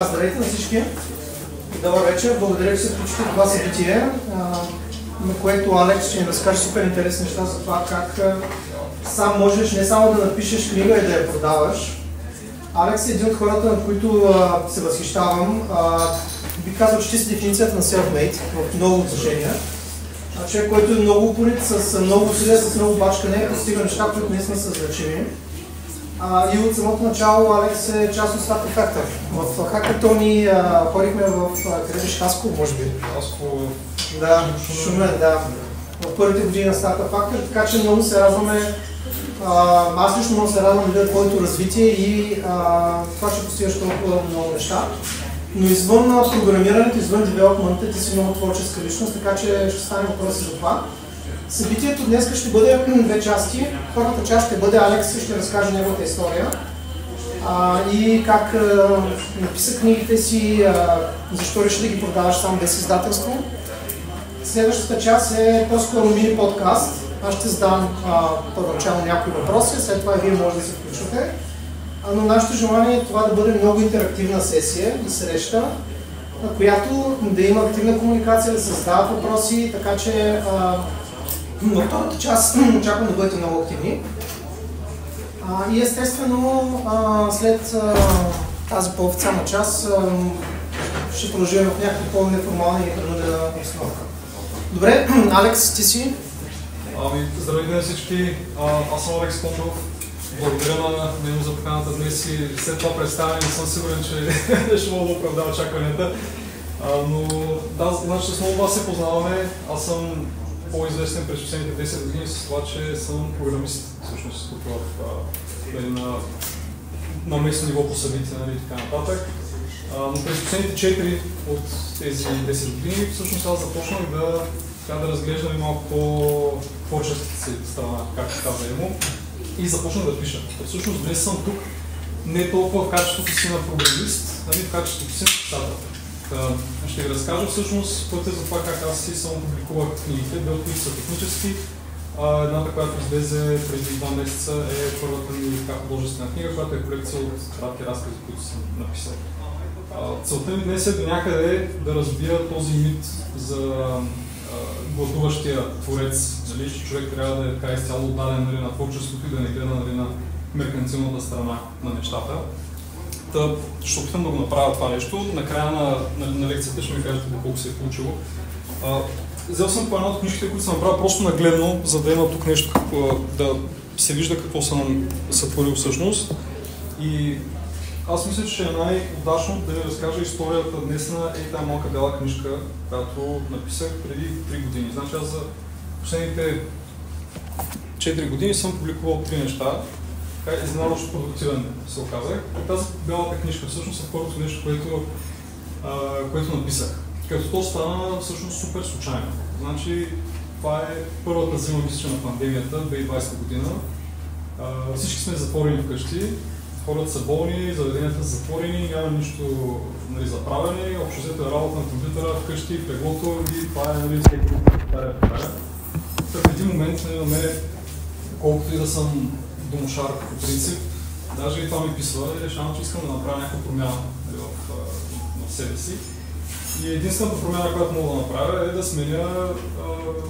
Здравейте на всички! Добър вечер! Благодаря, че се включите в това събитие, на което Алекс ще ни разкаже супер интересни неща за това как сам можеш не само да напишеш книга и да я продаваш. Алекс е един от хората, на които се възхищавам. Би казал, че ти си дефиницията на self-made в много отношения. Човек, който е много упорит, с много усилия, с много бачкане, постига неща, които наистина са значими. И от самото начало Алекс е част от Startup Factor. В хакатони ходихме в Хасково, може би. Хасково. Да, Шумен, да. В първите години на Startup Factor, така че много се радваме. Аз лично много се радвам да видя твоето развитие и това, че постигаш толкова много неща. Но извън програмирането, извън девелопмента, ти си много творческа личност, така че ще стане въпроси за това. Събитието днес ще бъде две части. Първата част ще бъде Алекс и ще разкаже неговата история и как написа книгите си, защо реши да ги продаваш сам без издателство. Следващата част е по-скоро мини подкаст. Аз ще задам първоначално някои въпроси, след това и вие може да се включвате. Но нашето желание е това да бъде много интерактивна сесия и среща, на която да има активна комуникация, да се задават въпроси, така че във втората част очаквам да бъдете много активни. И естествено, след тази по-официална част, ще продължим в някаква по-неформална и принудена обстановка. Добре, Алекс, ти си? Здравейте на всички, аз съм Алекс Кондов. Благодаря на него за поканата днес и след това представяне не съм сигурен, че ще мога да оправдава очакванията. Но да, значи с много вас се познаваме. Аз съм по-известен през последните 10 години с това, че съм програмист, всъщност тук на местно ниво по събития и така нататък. Но през последните 4 от тези 10 години всъщност аз започнах да разглеждам малко по-творческата си страна, както каза Емо, и започнах да пиша. Всъщност днес съм тук не толкова в качеството си на програмист, ами в качеството си на писател. Ще ви разкажа всъщност пътя за това как аз си само публикувах книгите. Две от които са технически. Едната, която излезе преди 2 месеца, е първата ми художествена книга, която е колекция от кратки разкази, които съм написал. Целта ми днес е до някъде да разбия този мит за гладуващия творец, че човек трябва да е така изцяло отдаден на творчеството и да не гледа на меркантилната страна на нещата. Ще опитам да го направя това нещо. Накрая на лекцията ще ми кажете доколко се е получило. Взел съм по една от книжките, които съм направил просто нагледно, за да има тук нещо, да се вижда какво съм сътворил всъщност. И аз мисля, че е най-удачно да ви разкажа историята днес на тази малка бяла книжка, която написах преди 3 години. Значи аз за последните 4 години съм публикувал 3 неща. Изненадващо продуктивен се оказах. Тази бялата книжка всъщност е първото нещо, което написах. Като то стана всъщност супер случайно. Значи това е първата зима, мисля, на пандемията, 2020 година. Всички сме затворени вкъщи, хората са болни, заведенията са затворени, няма нищо за правене, общо взето е работа на компютъра, вкъщи, в леглото и това е всеки повтаря. В един момент на мен, колкото и да съм домошар по принцип, даже и това ми писва и решавам, че искам да направя някаква промяна в себе си. И единствената промяна, която мога да направя е да сменя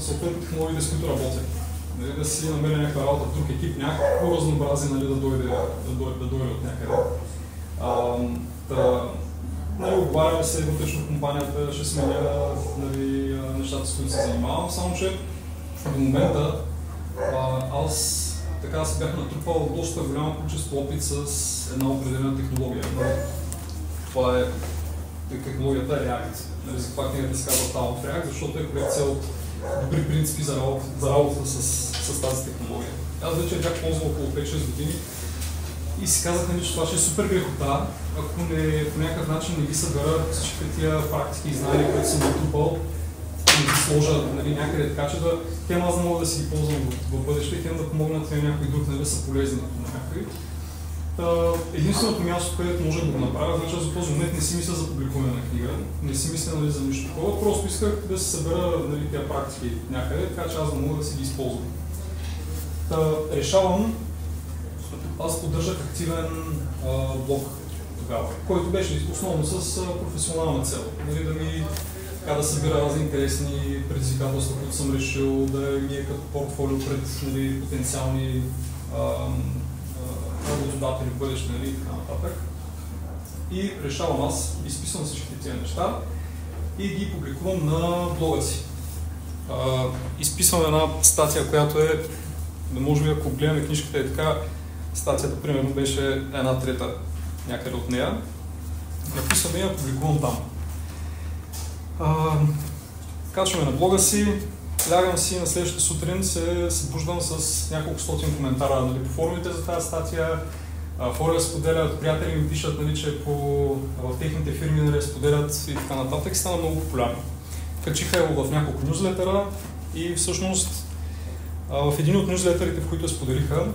съответно технологиите, с които работя. Да си намеря някаква работа в друг екип, някакво разнообразие да дойде от някъде. Отговаряме се вътрешно в компанията, ще сменя нещата, с които се занимавам, само че до момента аз така се бях натрупал доста голямо количество опит с една определена технология. Това е технологията React. Затова книгата се казва Talent React, защото е колекция от добри принципи за работа с тази технология. Аз вече бях ползвал около 5-6 години и си казах, че това ще е супер грехота, ако по някакъв начин не ги събера всичките тия практики и знания, които съм натрупал, и ги сложа някъде, така че хем аз да мога да си ги ползвам в бъдеще, хем да помогнат на някой друг, да са полезни на някой. Единственото място, където може да го направя, значи аз за този момент не си мисля за публикуване на книга, не си мисля за нищо такова, просто исках да се събера тези практики някъде, така че аз да мога да си ги използвам. Решавам, аз поддържах активен блог тогава, който беше основно с професионална цел. Нали, да събира разни интересни предизвикателства, които съм решил, да ги е като портфолио пред нали, потенциални работодатели в бъдеще нали, и така нататък. И решавам аз, изписвам всички тези неща и ги публикувам на блога си. Изписвам една статия, която е, може би ако гледаме книжката е така, статията примерно беше 1/3 някъде от нея. Написвам я, публикувам там. Качваме на блога си, лягам си, на следващата сутрин се събуждам с няколко стотин коментара нали, по форумите за тази статия. Хора споделят, приятели ми пишат, нали, че в техните фирми нали, споделят и така нататък. Стана много популярно. Качиха я в няколко нюзлетера и всъщност в един от нюзлетерите, в които я споделиха,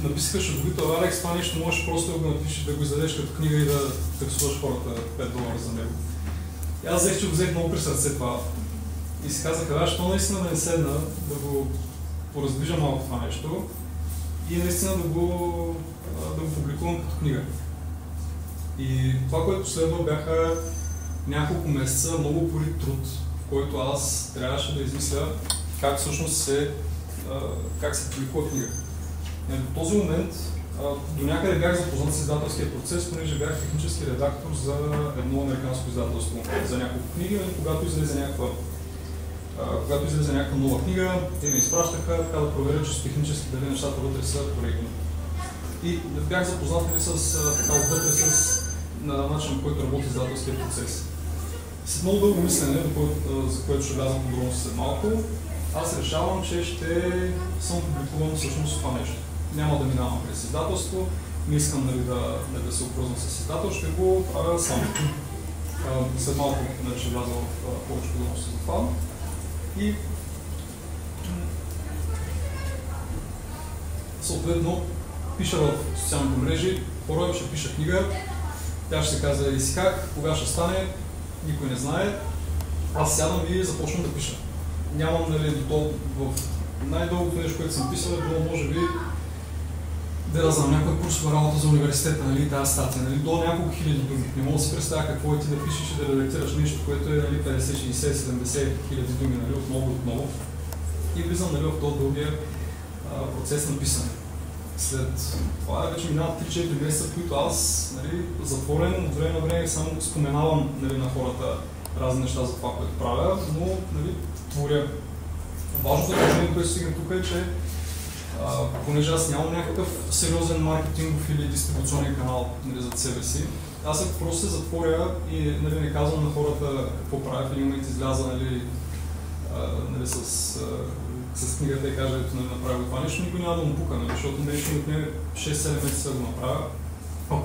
написаха шеговито: Алекс, това нещо можеш просто да го напишеш, да го издадеш като книга и да таксуваш хората $5 за него. И аз взех, че го взех много при сърце това. И си казах, що наистина да не седна, да го пораздвижа малко това нещо и наистина да го публикувам като книга. И това, което следва, бяха няколко месеца много упорит труд, в който аз трябваше да измисля как всъщност се публикува книга. До този момент до някъде бях запознат с издателския процес, понеже бях технически редактор за едно американско издателство за няколко книги, когато излезе някаква нова книга, те ме изпращаха така да проверя, че с технически дали нещата вътре са коректни. И бях запознат отвътре с начин, по който работи издателския процес. След много дълго мислене, за което ще влязам подробно след малко, аз решавам, че ще публикувам всъщност това нещо. Няма да минавам през издателство, не искам нали, да се обвързвам с издател, ще го правя сам. След малко ще вляза в повече подробности за това. И съответно пиша в социалните мрежи, хора ще пиша книга, тя ще се казва и си как, кога ще стане, никой не знае. Аз сядам и започвам да пиша. Нямам, нали, в най-дългото нещо, което съм писал, е било, може би, да знам, някаква курсова работа за университета, нали, тази статия, нали, до няколко хиляди думи. Не мога да си представя какво е ти да пишеш и да редактираш нещо, което е нали, 50, 60, 70 хиляди думи, нали, отново. И влизам нали, в този дългия процес на писане. След това вече минават 3-4 месеца, в които аз, нали, затворен, от време на време само споменавам нали, на хората разни неща за това, което правя, но нали, творя. Важното положение, което стигна тук е, че понеже аз нямам някакъв сериозен маркетингов или дистрибуционен канал нали, зад себе си, аз ако просто се затворя и нали, не казвам на хората какво правя, в един момент изляза нали, с книгата и кажа, ето нали, направя това нещо, никой няма да му пука, нали, защото нещо отнеме 6-7 месеца да го направя.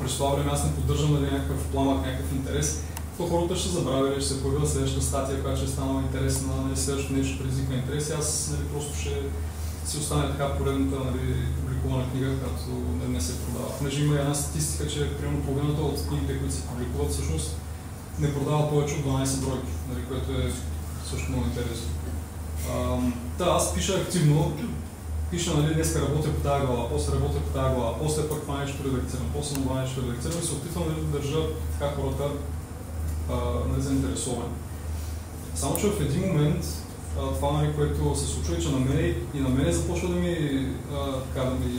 През това време аз не поддържам нали, някакъв пламък, някакъв интерес, то хората ще забравят, ще се появила следващата статия, която ще е станала интересна, нали, следващото нещо предизвиква интерес и аз нали, просто ще си остане така поредната нали, публикувана книга, която не се продава. Понеже има една статистика, че примерно половината от книгите, които се публикуват, всъщност не продават повече от 12 бройки, нали, което е също много интересно. Аз пиша активно, нали, днеска работя по тази глава, после работя по тази глава, после пък това нещо редактирам, после това нещо редактирам и се опитвам да държа така хората нали, заинтересовани. Само че в един момент това, нали, което се случва, че на мене започва да ми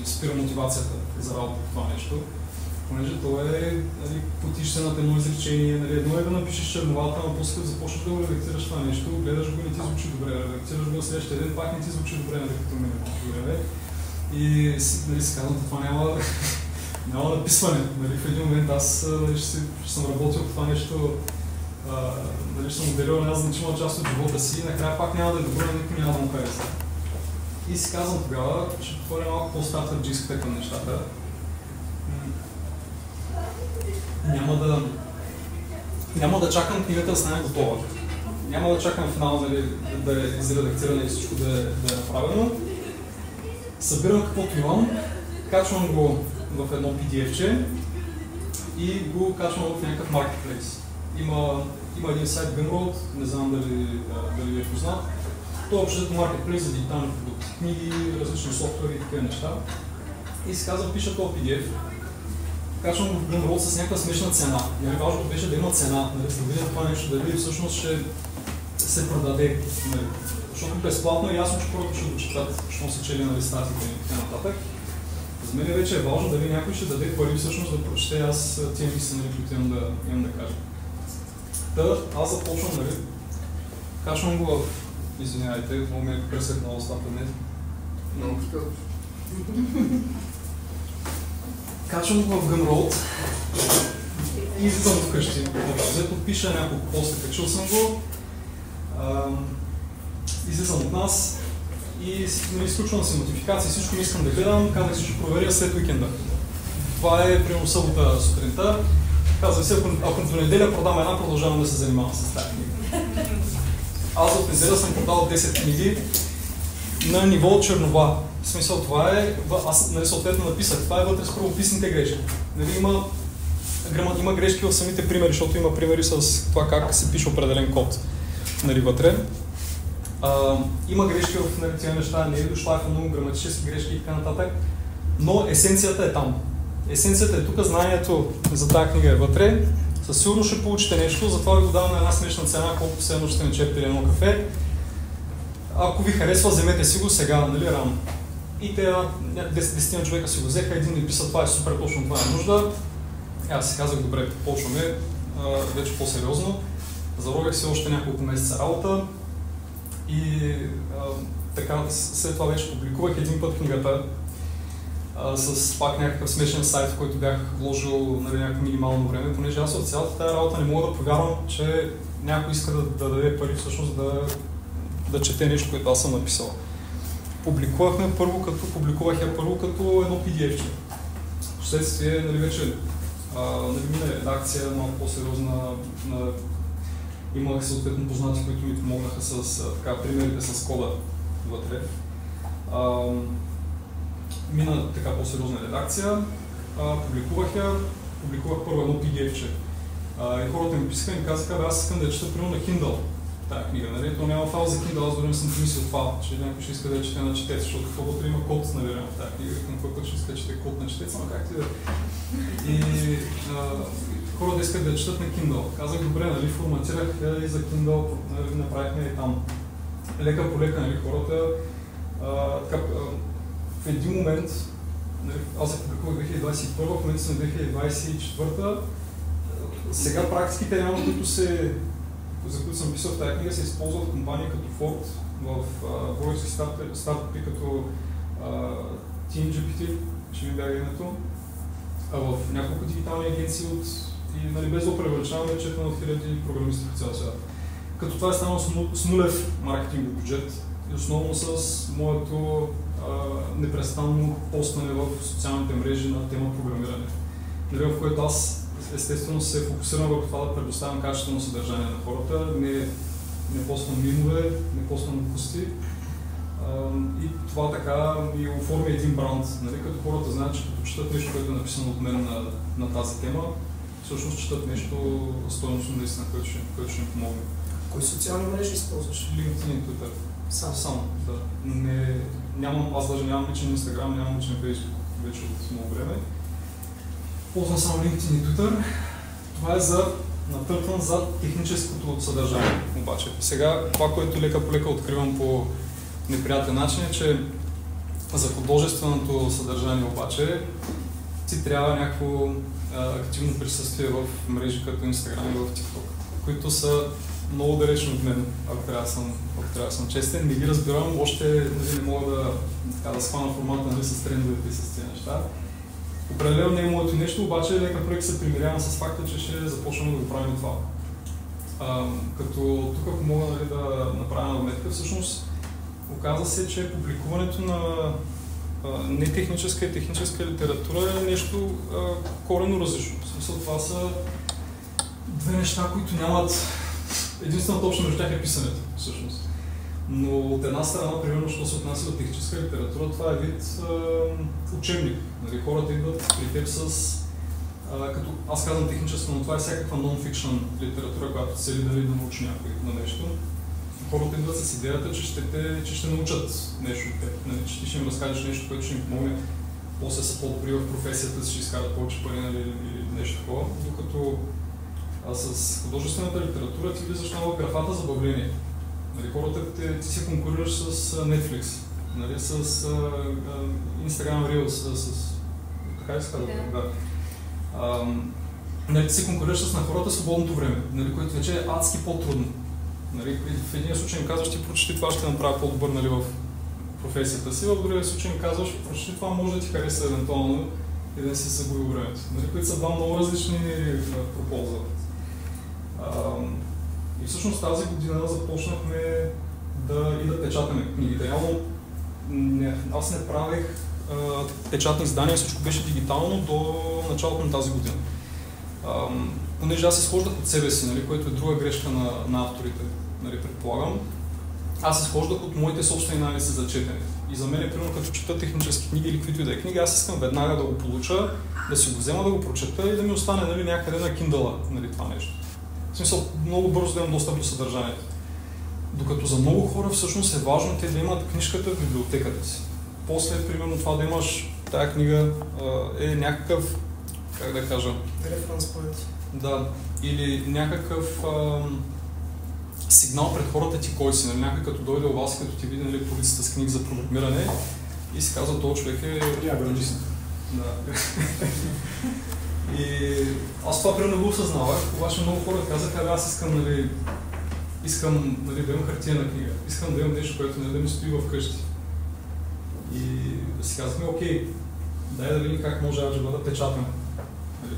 спира мотивацията за работа по това нещо. Понеже то е нали, потиш на едно изречение, нали, едно е да напишеш черновата, но после като започнеш да го редактираш това нещо, гледаш го и не ти звучи добре, редактираш го на следващия ден, пак не ти звучи добре, нали, като мине време. И нали, си казвам, това няма написване. Нали, в един момент аз нали, ще съм работил по това нещо, нали, ще съм отделил една значима част от живота си и накрая пак няма да е добро, никой няма да му хареса. И си казвам тогава, че подходя малко по-стартърджийската към нещата. Няма да чакам книгата да стане готова. Няма да чакам финал да е изредактирана и всичко да е направено. Събирам каквото имам, качвам го в едно PDF-че и го качвам в някакъв маркетплейс. Има един сайт Gumroad, не знам дали е познат. Това е общото маркетплейс за дигитални продукти, книги, различни софтуери и такива неща. И си казвам, пиша този PDF, качвам го в Gumroad с някаква смешна цена. Нали, важното беше да има цена, нали, да видя това нещо, дали всъщност ще се продаде. Нали. Защото безплатно е ясно, че хората ще го четат, защото се чели на статите и така нататък. За мен вече е важно дали някой ще даде пари всъщност да прочете аз тия мисли, които имам да кажа. Аз започвам, нали, качвам го в... Извинявайте, много ми е пресекнало стата днес. Много казваш. Качвам го в Gumroad и излизам вкъщи. Взето пиша няколко поста, качил съм го. Излизам от нас и изключвам си нотификации, всичко не искам да гледам, казах си, ще проверя след уикенда. Това е примерно събота сутринта. Казах си, ако до неделя продам една, продължавам да се занимавам с тази книга. Аз от неделя съм продал 10 книги на ниво чернова. В смисъл това е, аз нали, съответно написах, това е вътре с правописните грешки. Нали, има грешки в самите примери, защото има примери с това как се пише определен код нали, вътре. Има грешки в нали, тези неща, не е дошлайфано, граматически грешки и така нататък, но есенцията е там. Есенцията е тук, знанието за тази книга е вътре. Със сигурност ще получите нещо, затова ви го давам на една смешна цена, колко последно ще начепите едно кафе. Ако ви харесва, вземете си го сега, нали, рано. И те 10 човека си го взеха, един ми писа, това е супер, точно това е нужда. Аз си казах, добре, почваме вече по-сериозно. Зарогах си още няколко месеца работа и така, след това вече публикувах един път книгата с пак някакъв смешен сайт, в който бях вложил нали, някакво минимално време, понеже аз от цялата тази работа не мога да повярвам, че някой иска да даде пари всъщност да чете нещо, което аз съм написал. Публикувах я първо като едно PDF-че. Вследствие, нали, вече мина редакция, малко по-сериозна. Имах съответно познати, които ми помогнаха с примерите с кода вътре. Мина така по-сериозна редакция, публикувах първо едно PDF-че. И хората ми писаха и ми казаха, аз искам да чета примерно на Kindle тази книга, нали? То няма файл за Kindle, аз дори не съм помислил това, че някой ще иска да чете на четец, защото какво вътре има код наверено в тази книга, към кой път ще иска да чете код на четец, но как ти да... И хората искат да четат на Kindle. Казах, добре, нали, форматирах и за Kindle, нали, направихме и там. Лека по лека, нали, хората. В един момент, нали, аз се публикувах 2021, в момента съм 2024. Сега практиките реално, за които съм писал в тази книга, се използват компании като Ford, в български стартъпи като TeamGPT, ще ми бяга името, в няколко дигитални агенции и нали, без да превеличаваме, четем от хиляди програмисти в цял свят. Като това е станало с нулев маркетингов бюджет и основно с моето непрестанно постване в социалните мрежи на тема програмиране, нали, в което аз естествено се фокусирам върху това да предоставям качествено съдържание на хората, не поствам мимове, не поствам глупости. И това така ми оформи един бранд, нали, като хората знаят, че като четат нещо, което е написано от мен на тази тема, всъщност четат нещо стойностно наистина, което ще им помогне. Кои социални мрежи използваш? LinkedIn и Twitter. Само, да. Аз даже нямам личен Instagram, нямам личен Facebook вече от много време. Ползвам само LinkedIn и Twitter. Това е натъртван за техническото съдържание. Обаче, сега това, което лека по лека откривам по неприятен начин е, че за художественото съдържание обаче ти трябва някакво активно присъствие в мрежи като Instagram и в TikTok, които са много далечни от мен, ако трябва да съм честен. Не ги разбирам, още нали, не мога да схвана формата нали, с трендовете и с тези неща. Определено не е моето нещо, обаче лека проект се примирявам с факта, че ще започнем да го правим това. Като тук, ако мога нали, да направя наметка, всъщност оказа се, че публикуването на нетехническа и техническа литература е нещо коренно различно. В смисъл това са две неща, които нямат единствената обща между тях е писането, всъщност. Но от една страна, примерно, що се отнася до техническа литература, това е вид учебник. Нали, хората идват при теб с, като аз казвам техническа, но това е всякаква нон-фикшн литература, която цели да научи някой на нещо. Хората идват с идеята, че ще научат нещо от теб, нали, че ти ще им разкажеш нещо, което ще им помогне после са по-добри в професията си, ще изкарат повече пари или нещо такова, докато с художествената литература ти влизаш в графата забавление. Нали, хората ти се конкурираш с Netflix, нали, с Instagram Reels, така ли се казва? Да. Нали, ти се конкурираш с на хората свободното време, нали, което вече е адски по-трудно. Нали, в един случай им казваш, ти прочети това, ще направя по-добър, нали, в професията си, в другия случай им казваш, прочети това, може да ти хареса евентуално и да не си загубил времето. Нали, които са два много различни прополза. И всъщност тази година започнахме да печатаме книги. Реално аз не правех печатни издания, всичко беше дигитално до началото на тази година. Понеже аз изхождах от себе си, нали, което е друга грешка на авторите, нали, предполагам. Аз изхождах от моите собствени навици за четене. И за мен, примерно, като чета технически книги или каквито и да е книги, аз искам веднага да го получа, да си го взема, да го прочета и да ми остане, нали, някъде на Kindle, нали, това нещо. В смисъл, много бързо да имам достъп до съдържанието. Докато за много хора всъщност е важно те да имат книжката в библиотеката си. После, примерно, това да имаш тая книга е някакъв, как да кажа... Референс point. Да, или някакъв сигнал пред хората ти кой си, нали, някой като дойде у вас, като ти види, нали, полицията с книги за програмиране и си казва, този човек е програмист. Да. И аз това примерно го осъзнавах, обаче много хора казаха, аз искам да имам хартиена книга, искам да имам нещо, което да ми стои вкъщи. И да си казахме, окей, дай да видим как може да печатаме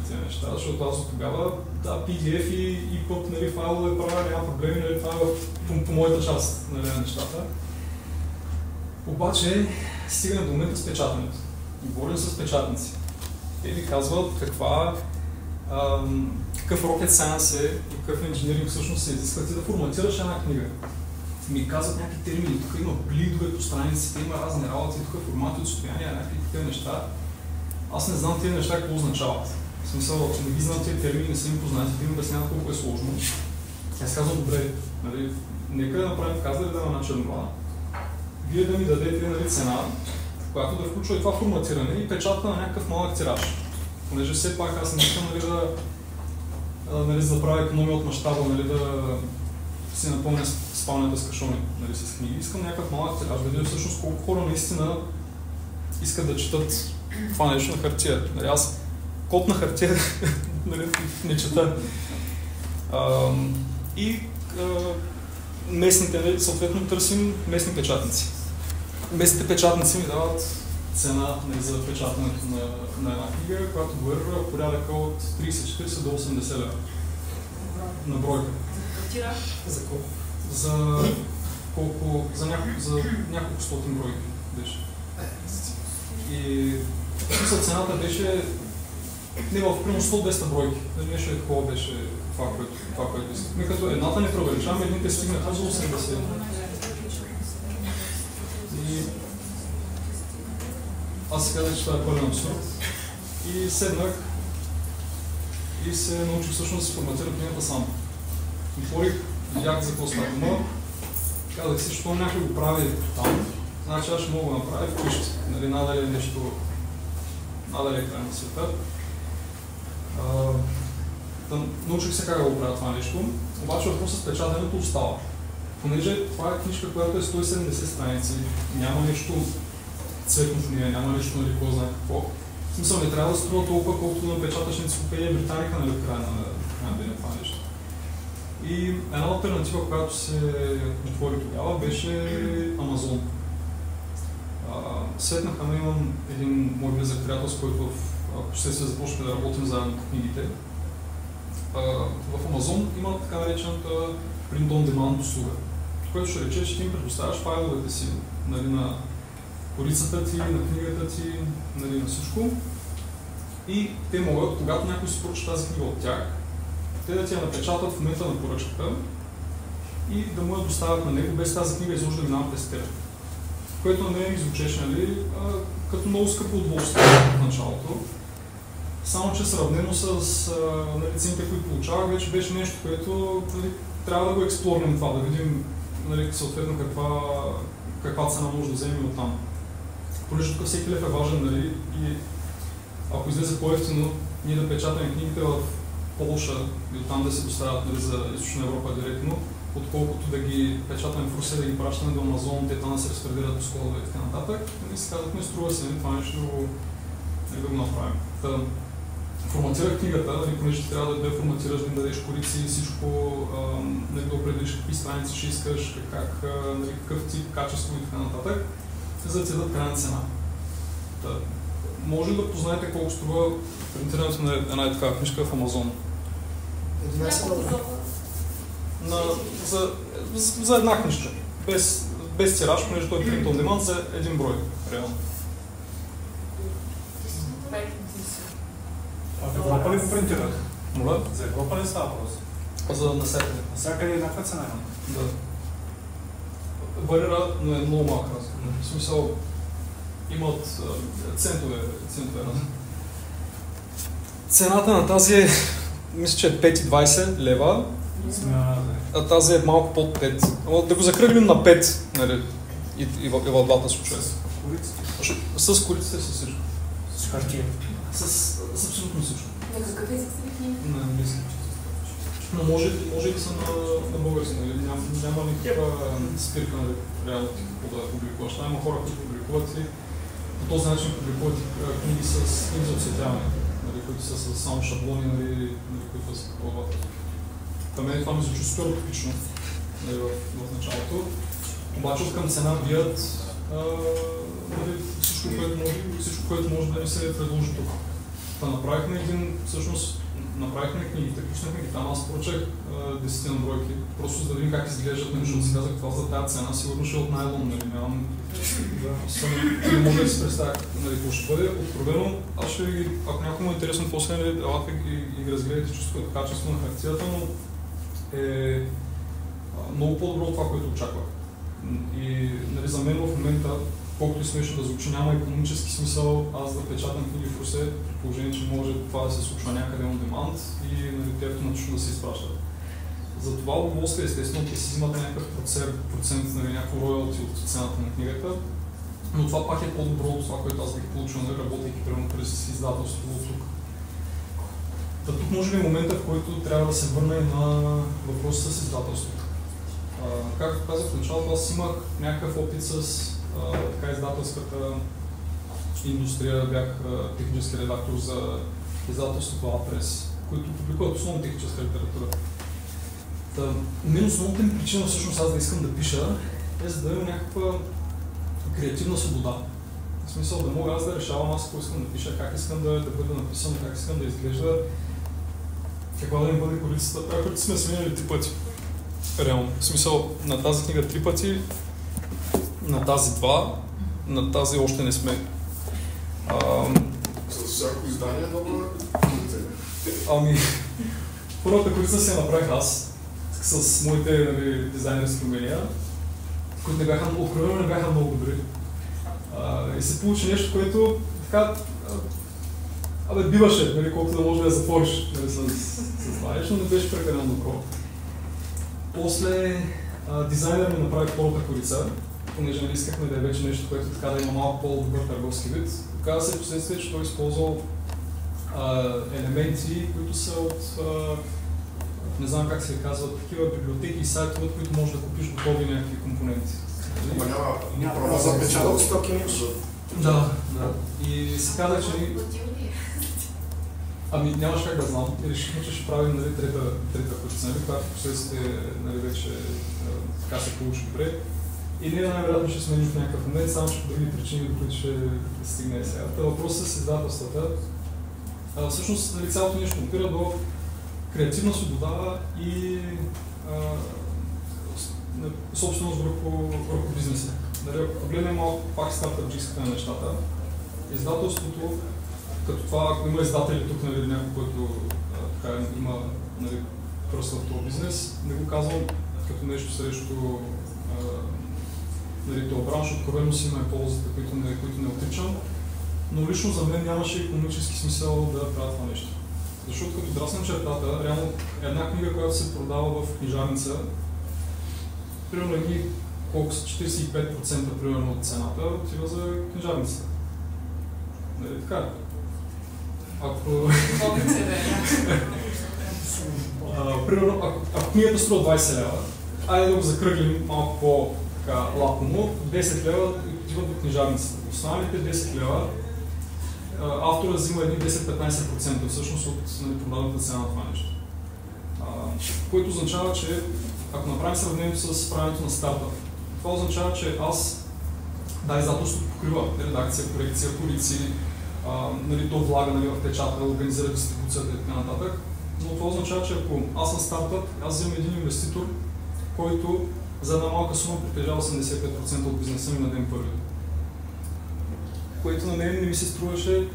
тези неща, защото аз от тогава, да, PDF и EPUB, нали, файлове правя, няма проблеми, нали, това е по моята част, нали, на нещата. Обаче стигна до момента с печатането. И говорим с печатници. Те ми казват какъв rocket science е и какъв инженеринг всъщност се изисква ти да форматираш една книга. Ми казват някакви термини, тук има блидове по страниците, има разни работи, тук формати, отстояния, някакви такива неща. Аз не знам тези неща какво означават. В смисъл, че не ги знам тези термини, не са им познати, да им обясняват колко е сложно. Аз казвам, добре, нали, нека да направим казали да на чернова. Вие да ми дадете, нали, цена, която да включва и това форматиране и печата на някакъв малък тираж. Понеже все пак аз не искам, нали, да правя икономия от мащаба, нали, да си напълня спалнята с кашони, нали, с книги. Искам някакъв малък тираж, да видя всъщност колко хора наистина искат да четат това нещо на хартия. Нали, аз код на хартия нали, не чета. Местните, нали, съответно търсим местни печатници. Местните печатници ми дават цена, нали, за печатането на една книга, която варира в порядъка от 30-40 до 80 лева на бройка. За колко? За няколко стотин бройки беше. И цената беше не в примерно 100-200 бройки. Нещо е такова беше това, което искахме. Като едната не преувеличаваме, едните стигнаха за 80. И аз си казах, че това е пълен абсурд. И седнах и се научих всъщност да се форматира книгата сам. Отворих, видях за какво става дума. Казах си, защото някой го прави там, значи аз ще мога да направя вкъщи. Нали, надали е нещо, надали е край на света. Научих се как да го правя това нещо, обаче въпросът с печатането остава. Понеже това е книжка, която е 170 страници, няма нещо цветно в нея, няма нещо, нали, кой знае какво. В смисъл, не трябва да струва толкова, колкото да напечаташ енциклопедия Британика, нали, в края на деня това нещо. И една алтернатива, която се отвори тогава, беше Amazon. Светнаха, имам един мой близък приятел, с който впоследствие започнахме да работим заедно по книгите. В Amazon има така наречената Print on Demand услуга, което ще рече, че ти им предоставяш файловете си, нали, на корицата ти, на книгата ти, нали, на всичко. И те могат, когато някой си поръча тази книга от тях, те да ти я напечатат в момента на поръчката и да му я доставят на него, без тази книга изобщо да минава през теб. Което на мен ми звучеше, нали, като много скъпо удоволствие в началото. Само че сравнено с цените, които получавах, вече беше нещо, което, нали, трябва да го експлорнем това, да видим, нали, съответно каква цена може да вземем от там. понеже тук всеки лев е важен, нали, и ако излезе по-ефтино, ние да печатаме книгите в Полша и оттам да се доставят, нали, за Източна Европа директно, отколкото да ги печатаме в Русия, да ги пращаме до Амазон, те там да се разпределят по складове и така нататък. И си казахме, струва се, това нещо да го направим. Форматирах книгата, понеже трябва да форматираш, да дадеш корици и всичко, да определиш какви страници ще искаш, какъв тип, качество и така нататък, за да ти дадат крайна цена. Може да познаете колко струва принтирането на една такава книжка в Амазон. 11 долара. За една книжка. Без тираж, понеже той е print on demand за един брой, реално. А в Европа ли го принтират? Моля? За Европа ли става въпрос? За насякъде. Насякъде еднаква цена има? Да. Варира, но е много малка разлика. В смисъл, имат центове. Цената на тази е, мисля, че е 5,20 лева, а тази е малко под 5. Ама да го закръглим на 5, нали, и в двата случая. С кориците със всичко. С хартия. С абсолютно всичко. На какъв език са ви книги? На английски. Но може и да са на български, нали? Няма никаква спирка, нали, реално да публикуваш. Има хора, които публикуват и по този начин публикуват книги за оцветяване, нали, които са с само шаблони, нали, които са попълват. Мен това ми звучи супер утопично, нали, в началото. Обаче от към цена бият всичко, което може да ни се предложи тук. Направихме книгите, пуснахме ги там, аз поръчах 10 на бройки, просто за да видим как изглеждат, защото си казах, това за тази цена сигурно ще е от найлон, нали, не мога да си представя, нали, какво ще бъде. Откровено, аз ще ви, ако някой му е интересно, после елате и ги разгледате чувство като качество на хартията, но е много по-добро от това, което очаквах. И, нали, за мен в момента, колкото и смешно да звучи, няма икономически смисъл аз да печатам книги в Русе, при положение, че може това да се случва някъде on demand и, нали, те автоматично да се изпращат. За това удоволствие, естествено, те си взимат някакъв процент, нали, някакво роялти от цената на книгата, но това пак е по-добро от това, което аз бих получил, нали, работейки примерно през издателството от тук. Тук може би е момента, в който трябва да се върна и на въпроса с издателството. Както казах в началото, аз имах някакъв опит с така издателската индустрия, бях технически редактор за издателството Апрес, които публикуват основно техническа литература. Мен основната ми причина всъщност аз да искам да пиша е за да имам някаква креативна свобода. В смисъл да мога аз да решавам аз какво искам да пиша, как искам да бъде написано, как искам да изглежда, каква да ми бъде корицата. Това, които сме сменяли 3 пъти. Реално. В смисъл, на тази книга 3 пъти, на тази 2, на тази още не сме. С всяко издание добро първата корица си я направих аз, с моите, нали, дизайнерски умения, които не бяха много добри. И се получи нещо, което така биваше, нали, колкото да може да я затвориш, нали, с това нещо, не беше прекалено добро. После дизайнер ми направи втората корица, понеже не искахме да е вече нещо, което така да има малко по-добър търговски вид. Оказва се впоследствие, че той използвал елементи, които са от, не знам как се казват, такива библиотеки и сайтове, от които можеш да купиш готови някакви компоненти. Няма права за печатък стоки имаш. Да. И се каза, че нямаш как да знам. И решихме, че ще правим, нали, трета корица, нали, която впоследствие, нали, вече така се получи добре. И ние най-вероятно ще сменим в някакъв момент, само че по други причини, до които ще стигне сега. Въпросът с издателствата. Всъщност, нали, цялото нещо опира до креативна свобода и собственост върху бизнеса. Нали, ако погледнем малко пак стартъпджийската на нещата, издателството, като това, ако има издатели тук, нали, някой, който така има, нали, пръст в този бизнес, не го казвам като нещо срещу нали, този бранш, откровено си има ползите, които не отричам, но лично за мен нямаше икономически смисъл да правя това нещо. Защото като драснем чертата, реално една книга, която се продава в книжарница, примерно едни колко са 45% примерно от цената отива за книжарницата. Нали така? Ако... примерно, ако книгата струва 20 лева, айде да го закръглим малко по-лакомо, 10 лева отиват до книжарницата. Останалите 10 лева автора взима едни 10-15% всъщност от продадената цена на това нещо. Което означава, че ако направим сравнението с правенето на стартъп, това означава, че аз, издателството покрива редакция, корекция, полиции, то влага в печата, организира дистрибуцията и така нататък. Но това означава, че ако аз на стартъп, аз вземам един инвеститор, който за една малка сума притежава 85% от бизнеса ми на ден първи. Което на мен не ми се струваше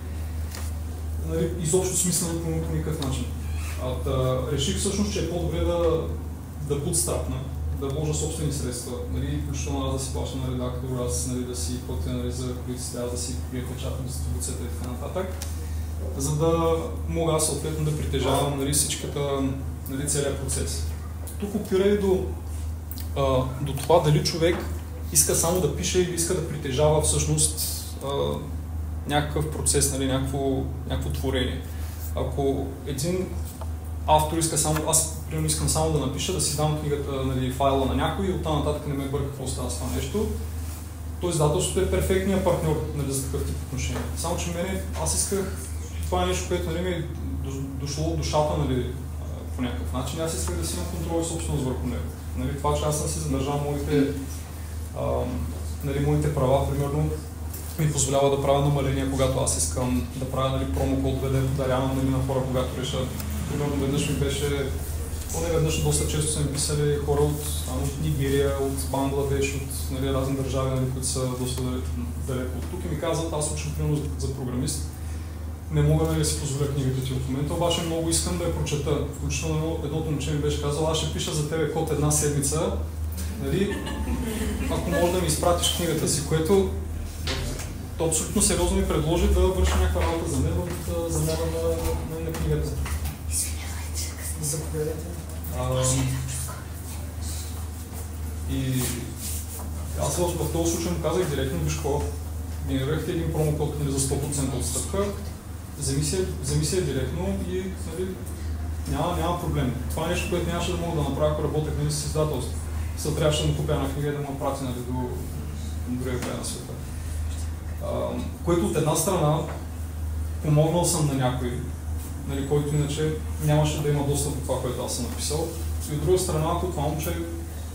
изобщо смислено по никакъв начин. Реших всъщност, че е по-добре да bootstrapна, да вложа собствени средства, включително аз да си плаща на редактор, аз да си платя за колиците, аз да си покрия печата, дистрибуцията и така нататък, за да мога аз съответно да притежавам целият процес. Тук опира и до това дали човек иска само да пише или иска да притежава всъщност някакъв процес, някакво творение. Ако един автор иска само, аз примерно искам само да напиша, да си дам книгата, файла на някой и оттам нататък не ме бърка какво става с това нещо, то издателството е перфектният партньор за такъв тип отношения. Само че аз исках, това е нещо, което ми е дошло от душата по някакъв начин, аз исках да си имам контрол и собственост върху него. Това, че аз съм си задържал моите права, примерно, ми позволява да правя намаления, когато аз искам да правя промокодове, да подарявам на хора, когато реша. Примерно веднъж ми беше, веднъж доста често са ми писали хора от Нигерия, от Бангладеш, от разни държави, които са доста далеко от тук и ми казват, аз учим примерно за програмист. Не мога да си позволя книгата ти в момента, обаче много искам да я прочета. Включително едното момче ми беше казал, аз ще пиша за тебе код една седмица, ако можеш да ми изпратиш книгата си, което то абсолютно сериозно ми предложи да върши някаква работа за мен от замяна на книгата. И аз в този случай му казах директно, виж какво, генерирахте един промокод за 100% отстъпка, вземи се директно и няма проблем. Това е нещо, което нямаше да мога да направя, ако работех с издателство. Сега трябваше да му купя една книга и да му прати до другия край на света. Което от една страна помогнал съм на някой, който иначе нямаше да има достъп до това, което аз съм написал. И от друга страна, ако това момче,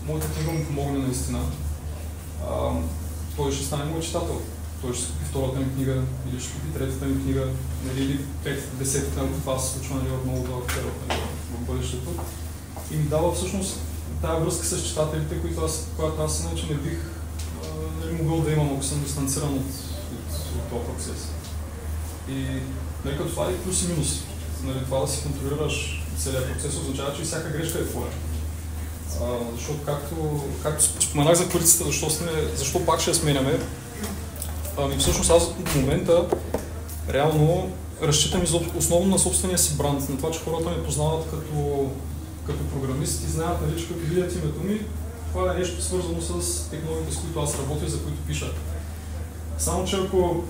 моята книга му помогне наистина, той ще стане мой читател. Той ще купи втората ми книга, или ще купи третата ми книга, или петата, десетата, това се случва в много дълъг период в бъдещето. И ми дава всъщност тая връзка с читателите, която аз иначе не бих могъл да имам, ако съм дистанциран от този процес. И като това е плюс и минус. Това да си контролираш целият процес означава, че всяка грешка е твоя. Защото както споменах за корицата, защо пак ще я сменяме, всъщност аз в момента реално разчитам основно на собствения си бранд, на това, че хората ме познават като програмист и знаят, че като видят името ми, това е нещо свързано с технологиите, с които аз работя, за които пиша. Само че ако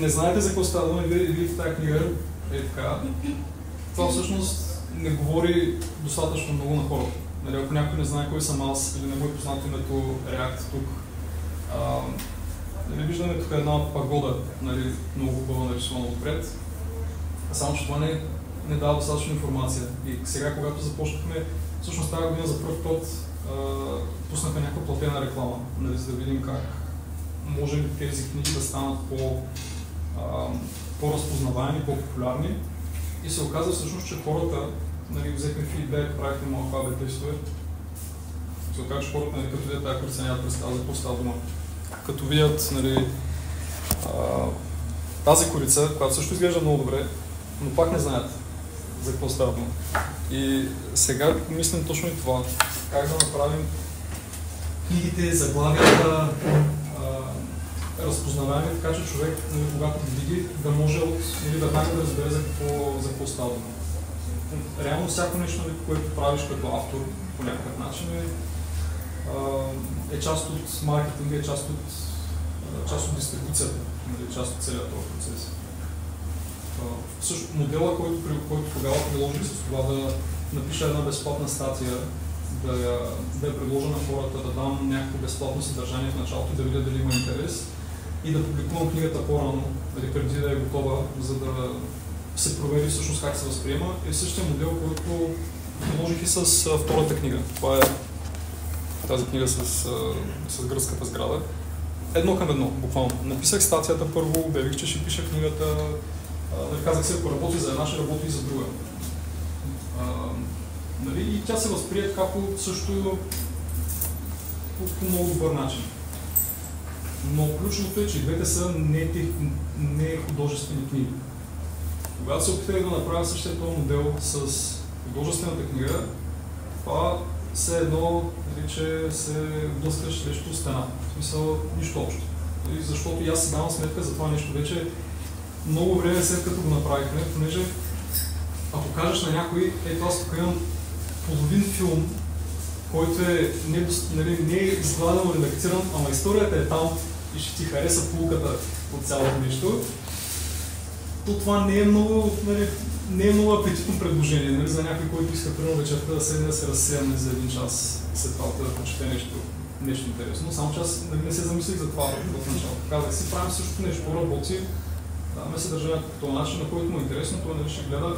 не знаете за какво става дума и видите тази книга, това всъщност не говори достатъчно много на хората. Ако някой не знае кой съм аз или не му е познато името React тук, виждаме тук една пагода, много хубава нарисувана отпред, само че това не дава достатъчно информация. И сега, когато започнахме, всъщност тази година за първ път пуснахме някаква платена реклама, за да видим как може ли тези книги да станат по-разпознаваеми, по-популярни. И се оказа всъщност, че хората, взехме фидбек, правихме малко АБ тестове, се оказа, че хората, като видят тази курса, нямат представа за какво става дума. Като видят тази корица, която също изглежда много добре, но пак не знаят за какво става дума. И сега мислим точно и това. Как да направим книгите, заглавията разпознаваеми, така че човек, когато ги види, да може веднага да разбере за какво става дума. Реално всяко нещо, което правиш като автор по някакъв начин е част от маркетинга, е част от дистрибуцията, нали, част от целият този процес. Също модела, който тогава приложих с това да напиша една безплатна статия, да я предложа на хората, да дам някакво безплатно съдържание в началото и да видя дали има интерес и да публикувам книгата по-рано, дали преди да е готова, за да се провери всъщност как се възприема. И същия модел, който приложих и с втората книга. Това е тази книга с гръцката сграда. Едно към едно, буквално. Написах статията първо, обявих, че ще пиша книгата. Казах се, ако работи за една, ще работи и за друга. Нали? И тя се възприе така също по много добър начин. Но ключовото е, че двете са не художествени книги. Когато се опитах да направя същия този модел с художествената книга, това все едно, че се блъскаш срещу стена. В смисъл, нищо общо. Защото и аз си давам сметка за това нещо вече много време след като го направихме, понеже ако кажеш на някой, ето аз тук имам половин филм, който е не е изгладено, редакциран, ама историята е там и ще ти хареса пулката от цялото нещо, то това не е много апетитно предложение, нали, за някой, който иска примерно вечерта да седне да се разсеяне за един час след това да прочете нещо интересно. Само че аз не се замислих за това в началото. Казах си, правим същото нещо, работи, даваме съдържанието по този начин, на който му е интересно, той ще гледа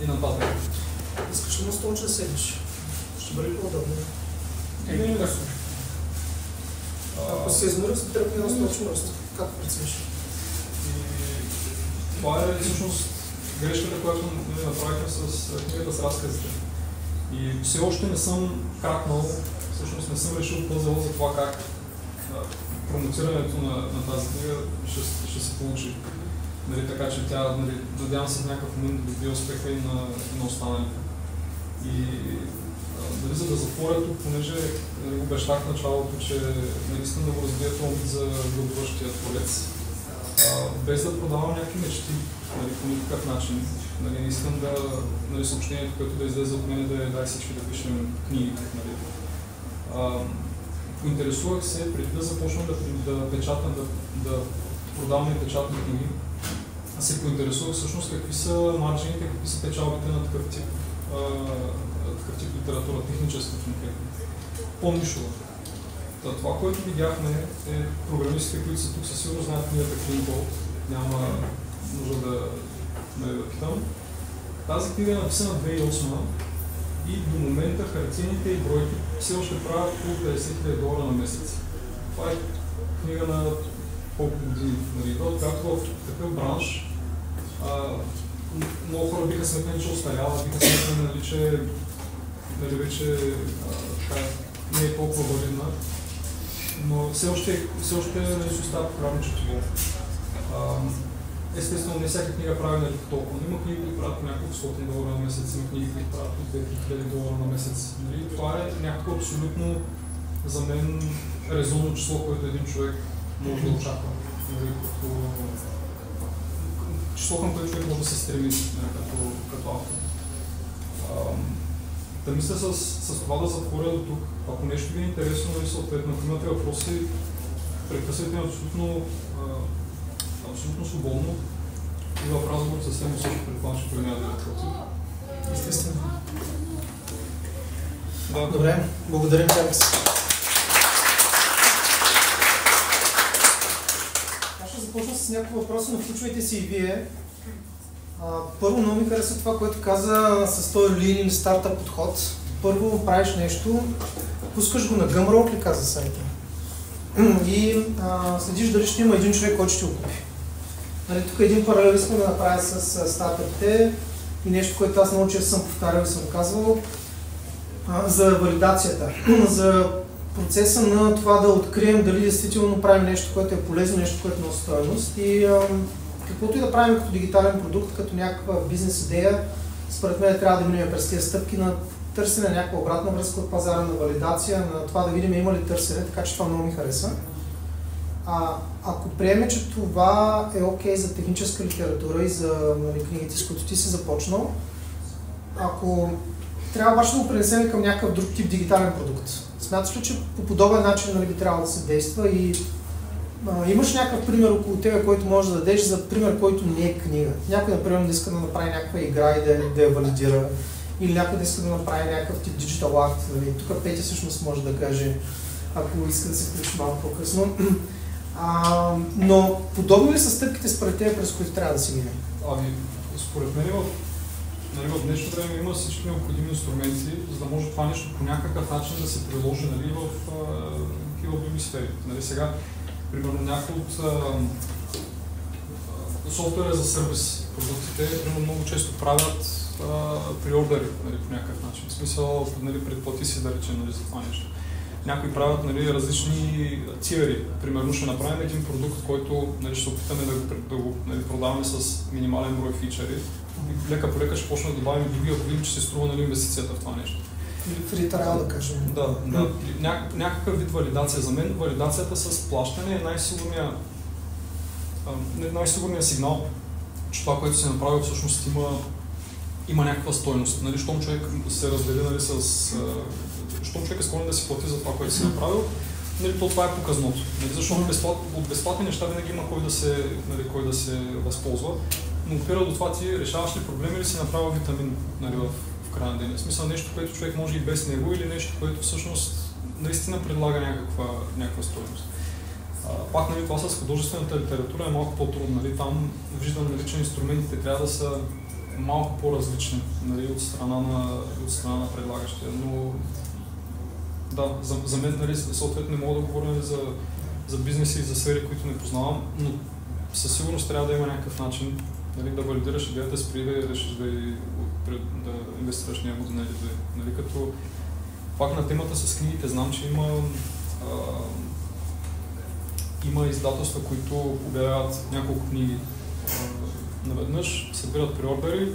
и нататък. Искаш ли на столче да седиш? Ще бъде по-удобно. Не да. Ако се измори, се тръпне на столче просто. Как прецениш? Това е всъщност грешката, която направихме с книгата с разказите. И все още не съм кракнал, всъщност не съм решил пъзъл за това как промоцирането на тази книга ще се получи. Нали, така че тя, надявам се в някакъв момент да добие успеха и на останалите. И за да затворя тук, понеже обещах в началото, че искам да го разбия този за бъдващия творец, без да продавам някакви мечти, по никакъв начин. Не искам съобщението, което да излезе от мен, да е дай всички да пишем книги. Поинтересувах се, преди да започна да печатам, да продавам и печатни книги, се поинтересувах всъщност какви са маржините, какви са печалбите на такъв тип литература, техническа конкретно. По-нишова. Това, което видяхме, е програмистите, които са тук, със сигурно знаят книгата Clean Code. Няма нужда да питам. Тази книга е написана 2008 и до момента хартиените и бройки все още правят около $50,000 на месец. Това е книга на колко години. Както в такъв бранш, много хора биха сметнали, че остарява, биха сметнали, че не е толкова валидна, но все още си остава популярно четиво. Естествено, не всяка книга прави толкова, но има книги, които правят по няколко $100 на месец, има книги, които правят по $2,000 на месец. Това е някакво абсолютно за мен резонно число, което един човек може да очаква. Число, към което човек може да се стреми като автор. Да мисля с това да затворя до тук. Ако нещо ви е интересно, съответно, ако имате въпроси, прекъсвайте абсолютно свободно и в разговор съвсем също предполагам, че той няма да е въпроси. Естествено. Да. Добре, благодарим ти. Аз ще започна с някакви въпроси, но включвайте си и вие. Първо, много ми хареса това, което каза с този lean стартъп подход. Първо правиш нещо, пускаш го на Gumroad ли каза сайта и следиш дали ще има един човек, който ще го купи. Тук един паралел искам да направя с стартъпите и нещо, което аз много често съм повтарял и съм казвал за валидацията, за процеса на това да открием дали действително правим нещо, което е полезно, нещо, което носи стойност. И каквото и да правим като дигитален продукт, като някаква бизнес идея, според мен трябва да минем през тези стъпки на търсене на някаква обратна връзка от пазара, на валидация, на това да видим има ли търсене, така че това много ми хареса. Ако приеме, че това е окей за техническа литература и за книгите, с които ти си започнал, ако трябва обаче да го пренесем към някакъв друг тип дигитален продукт. В Смяташ ли, че по подобен начин, нали, би трябвало да се действа и имаш някакъв пример около тебе, който можеш да дадеш за пример, който не е книга? Някой, например, да иска да направи някаква игра и да я валидира, или някой да иска да направи някакъв тип digital act. Нали? Тук Петя всъщност може да каже, ако иска да се включи малко по-късно. Но подобни ли са стъпките според тебе, през които трябва да се мине? Според мен в днешно време има всички необходими инструменти, за да може това нещо по някакъв начин да се приложи, нали, в такива други сфери. Нали, сега, примерно, някои от софтуера за сервис продуктите много често правят приордери, нали, по някакъв начин. В смисъл, нали, предплати си, да речем, нали, за това нещо. Някои правят, нали, различни тиери. Примерно ще направим един продукт, който, нали, ще опитаме да го нали, продаваме с минимален брой фичери. И лека по лека ще почнем да добавим други, ако видим, че се струва, нали, инвестицията в това нещо. Или фри трайл, да кажем. Да. Някакъв вид валидация. За мен валидацията с плащане е най-сигурният сигнал, че това, което се направи, всъщност има някаква стойност. Нали, щом човек се раздели, нали, щом човек е склонен да си плати за това, което си направил, нали, то това е показното. Нали, защото от безплатни неща винаги има кой да се възползва, но опира до това ти решаваш ли проблеми или си направил витамин, нали, в края на деня. В смисъл нещо, което човек може и без него, или нещо, което всъщност наистина предлага някаква стойност. Пак, нали, това с художествената литература е малко по-трудно. Нали, там виждам, нали, че инструментите трябва да са малко по-различни, нали, от страна на предлагащия. Но да, за мен, нали, съответно не мога да говоря, нали, за бизнеси и за сфери, които не познавам, но със сигурност трябва да има някакъв начин, нали, да валидираш идеята си преди да решиш да инвестираш няколко дни или две. Нали, като пак на темата с книгите знам, че има издателства, които обявяват няколко книги наведнъж, събират приордери.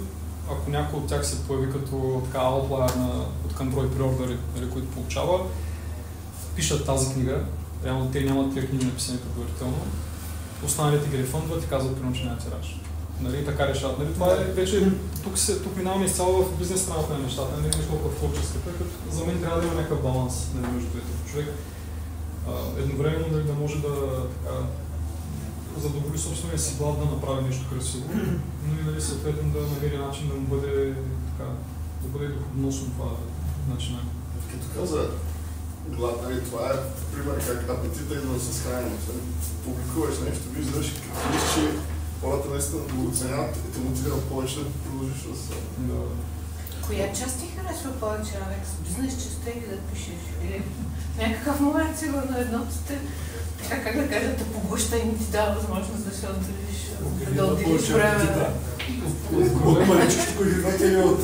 Ако някой от тях се появи като така аутлайер от към брой приордери, нали, които получава, пишат тази книга. Реално те нямат тия книги написани предварително. Останалите ги рефъндват и казват, примерно, че няма тираж. Нали, така решават. Нали, това е вече, тук минаваме изцяло в бизнес страната на нещата, не е толкова в творческата, като за мен трябва да има някакъв баланс, нали, между двете. Човек едновременно, нали, да може да задоволи собствения си глад да направи нещо красиво, но и, нали, съответно да намери начин да му бъде доходоносно това начинание. Като каза глад, нали, това е пример как апетита идва с храненето. Публикуваш нещо, виждаш, като виж, че хората наистина го оценяват и те мотивират повече да продължиш с... Коя част ти харесва повече, Алекс? Бизнес частта или да пишеш? Или някакъв момент сигурно едното те, така как да кажа, те поглъща и не ти дава възможност да се отделиш време. От маличко идвате ли от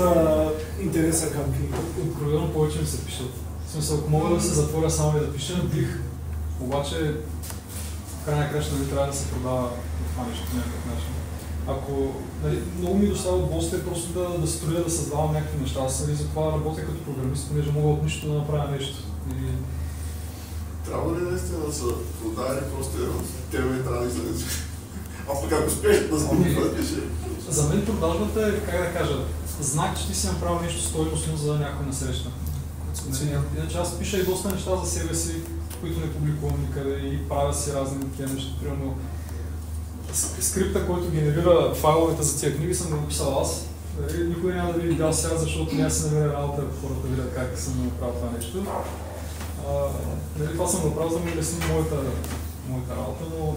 интереса към книга? Откровено повече ми се пишат. В смисъл, ако мога да се затворя само и да пиша, бих. Обаче, в крайна краща не трябва да се продава това нещо по някакъв начин. Ако, нали, много ми доставя удоволствие просто да строя, да създавам някакви неща. Аз, нали, за това работя като програмист, понеже мога от нищо да направя нещо. Трябва ли наистина да се продава или просто тебе трябва да излезе? А пък ако успееш да започнеш. За мен продажбата е, как да кажа, знак, че ти си направил нещо стойностно за някой насреща. Иначе аз пиша и доста неща за себе си, които не публикувам никъде и правя си разни такива неща. Примерно, скрипта, който генерира файловете за тия книги, съм го писал аз. Никой няма да ви видял сега, защото няма се намеря работа, ако хората видят как съм направил това нещо. Това съм направил, за да ми улесни моята работа, но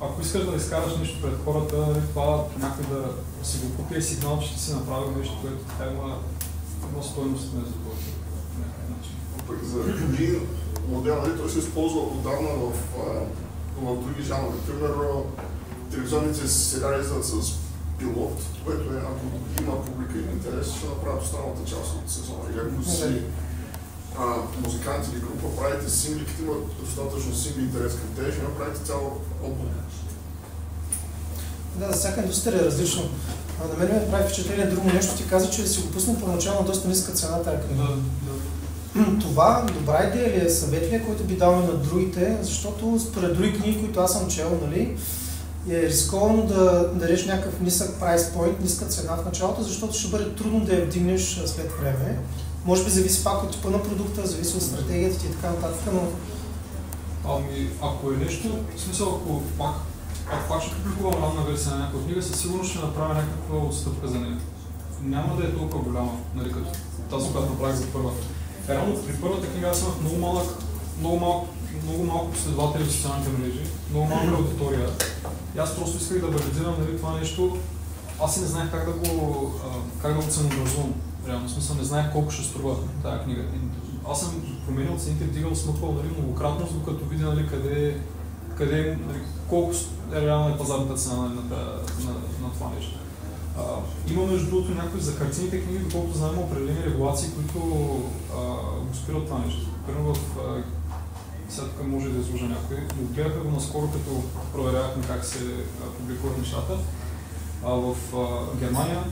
ако искаш да изкараш нещо пред хората, това някой да си го купи е сигнал, че ти си направил нещо, което така има стойност не за това. Пък за един модел, той се използва отдавна в други жанри. Примерно, телевизионните сериали с пилот, което е, ако има публика и интерес, ще направят останалата част от сезона. Или ако си музиканти или група правите сингли, като има достатъчно сингли интерес към те, ще направите цял албум. Да, за всяка индустрия е различно. На мен ме прави впечатление друго нещо. Ти каза, че си го пуснал поначално на доста ниска цена тази книга. Това добра идея ли е, съвет ли е, който би дал на другите, защото според други книги, които аз съм чел, нали, е рисковано да дадеш някакъв нисък прайс пойнт, ниска цена в началото, защото ще бъде трудно да я вдигнеш след време. Може би зависи пак от типа на продукта, зависи от стратегията ти и така нататък, но... Ако е нещо, в смисъл, ако пак ще публикувам ранна версия на някаква книга, със сигурност ще направя някаква отстъпка за нея. Няма да е толкова голяма, нали, като тази, която направих за първа. Реално при първата книга аз имах много малко последователи в социалните мрежи, много малка аудитория. И аз просто исках да валидирам, нали, това нещо. Аз и не знаех как да го ценообразувам. Реално, в смисъл не знаех колко ще струва тази книга. Аз съм променил цените, вдигал, смъквал, нали, многократно, докато видя, нали, къде, нали, колко реално е пазарната цена, нали, на това нещо. Има между другото някои за картините книги, доколкото знаем определени регулации, които го спират това нещо. Примерно сега тук може да изложа някой, но гледаха го наскоро, като проверявахме как се публикуват нещата. В Германия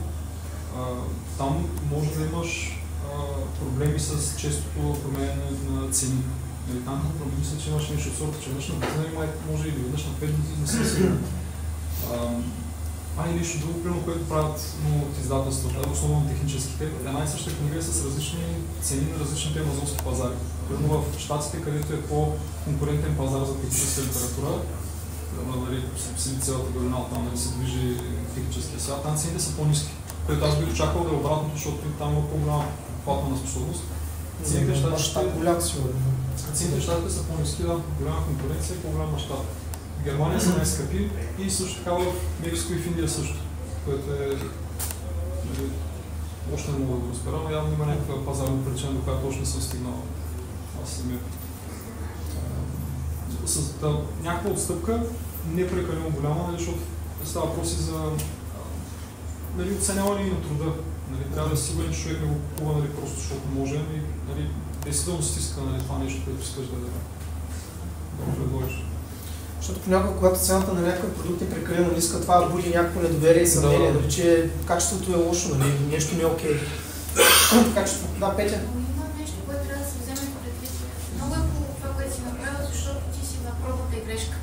там може да имаш проблеми с честото променяне на цени. Там мисля, че имаш нещо от сорта, че веднъж на година може и веднъж на 5 години, не съм сигурен. И нещо друго, примерно, което правят много от издателствата, основно техническите. Една и съща книга е с различни цени на различните амазонски пазари. Примерно в Щатите, където е по-конкурентен пазар за техническа литература, цялата долина там, нали, се движи техническия свят, там цените са по-ниски. Което аз бих очаквал да е обратното, защото там има по-голяма платна способност. Цените в Щатите са по-ниски, да, голяма конкуренция и по-голям мащаб. В Германия са най-скъпи и също така в Мексико и в Индия също, което е... Нали, още не мога да го разбера, но явно има някаква пазарна причина, до която още не съм стигнал аз самия. С някаква отстъпка, не прекалено голяма, нали, защото става въпроси за оценяване на труда. Нали, трябва да си сигурен, че човек не го купува, нали, просто защото може и нали, действително стиска, нали, това нещо, което искаш да предложиш. Защото понякога, когато цената на някакъв продукт е прекалено ниска, това буди някакво недоверие и съмнение, нали, че качеството е лошо, нали, нещо не е окей. Качеството, да, Петя. Има нещо, което трябва да се вземе предвид. Много е хубаво това, което си направил, защото ти си на пробата и грешка.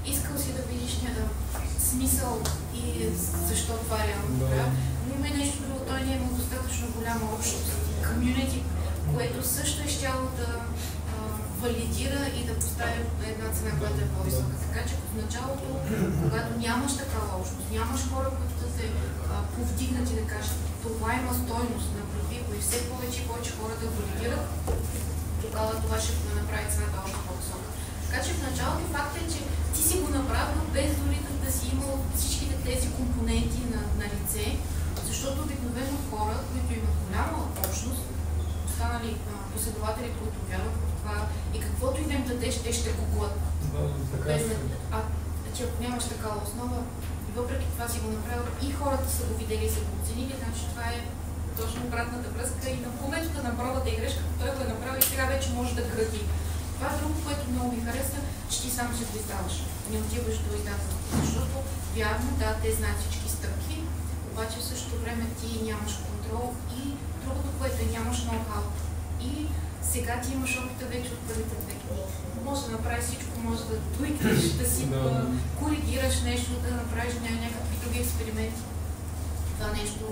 Искал си да видиш смисъл и защо това реално правя. Но има и нещо друго, той не е имал достатъчно голяма общност, комюнити, което също е щяло да валидира и да постави една цена, която е по-висока. Така че в началото, когато нямаш такава общност, нямаш хора, които да се повдигнат и да кажат, това има стойност на предвико и все повече и повече хора да валидират, тогава това ще го направи цената още по-висока. Така че в началото факт е, че ти си го направил без дори да си имал всичките тези компоненти на лице, защото обикновено хора, които имат голяма общност, останали последователи, които вярват в това и каквото и да им дадеш, те ще купуват. Че ако нямаш такава основа, и въпреки това си го направил и хората са го видели и са го оценили, значи това е точно обратната връзка и на момента на пробата и грешка, той го е направил и сега вече може да гради. Това е друго, което много ми хареса, че ти сам си го издаваш. Не отиваш до издателството, защото вярно, да, те знаят всички стъпки, обаче в същото време ти нямаш контрол и другото, което е нямаш ноу-хау. И сега ти имаш опита вече от първите 2 книги. Може да направиш всичко, може да твикнеш, да си коригираш нещо, да направиш някакви други експерименти. Това нещо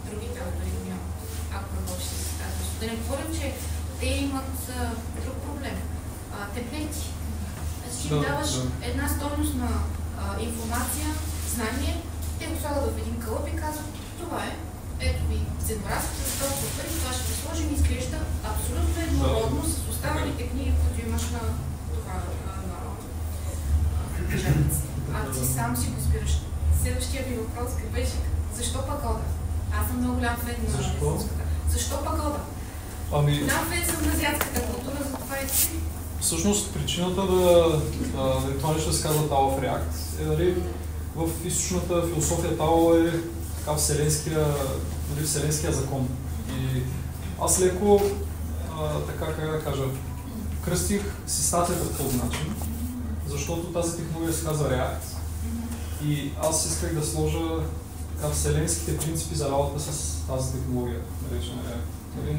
другите автори го нямат, ако работиш с издателството. Да не говорим, че те имат друг проблем. Темплети. Значи им даваш една стойностна информация, знание, те го слагат в един кълъп и казват, това е, ето ви ценоразката за толкова пари, това ще го сложим и изглежда абсолютно еднородно с останалите книги, които имаш на това печатницата. Ти сам си го избираш. Следващия ви въпрос беше, защо пък Ода? Аз съм много голям фен на азиатската. Защо пък Ода? Голям фен съм на азиатската култура, затова и ти. Всъщност причината това нещо се казва Tao of React е, нали, в източната философия Тао е така вселенския закон. И аз леко, така как да кажа, кръстих си статията по този начин, защото тази технология се казва React и аз исках да сложа така вселенските принципи за работа с тази технология, наречена React.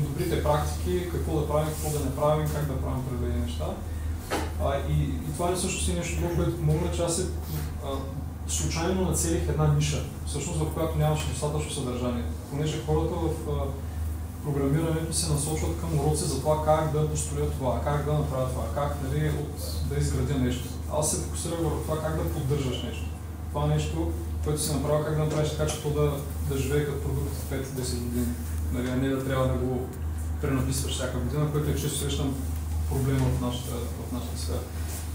Добрите практики, какво да правим, какво да не правим, как да правим определени неща. И това е всъщност и нещо друго, което помогна, че аз случайно нацелих една ниша, всъщност в която нямаше достатъчно съдържание. Понеже хората програмирането се насочват към уроци за това как да построя това, как да направя това, как да изградя нещо. Аз се фокусирах върху това как да поддържаш нещо. Това нещо, което си направя, как да направиш така, че то да живее като продукт в 5-10 години. Нали, а не да трябва да го пренаписваш всяка година, което е често срещам проблема в нашата сфера.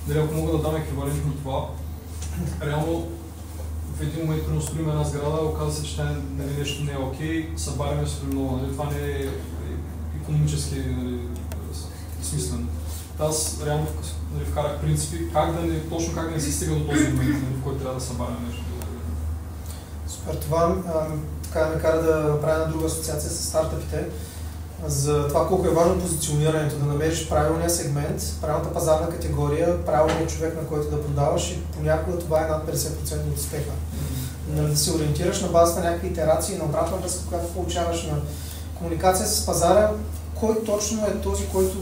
Дали, ако мога да дам еквивалент на това, реално в един момент, когато строим една сграда, оказва се, че нали, нещо не е окей, събаряме се много, нали, това не е икономически нали, смислено. Аз реално нали, вкарах принципи, точно как да не се стига до този момент, нали, в който трябва да събаряме нещо. Супер, това така ме кара да направя една друга асоциация с стартъпите, за това колко е важно позиционирането, да намериш правилния сегмент, правилната пазарна категория, правилният човек, на който да продаваш и понякога това е над 50% от успеха. Да се ориентираш на базата на някакви итерации, на обратна връзка, която получаваш на комуникация с пазара, кой точно е този, който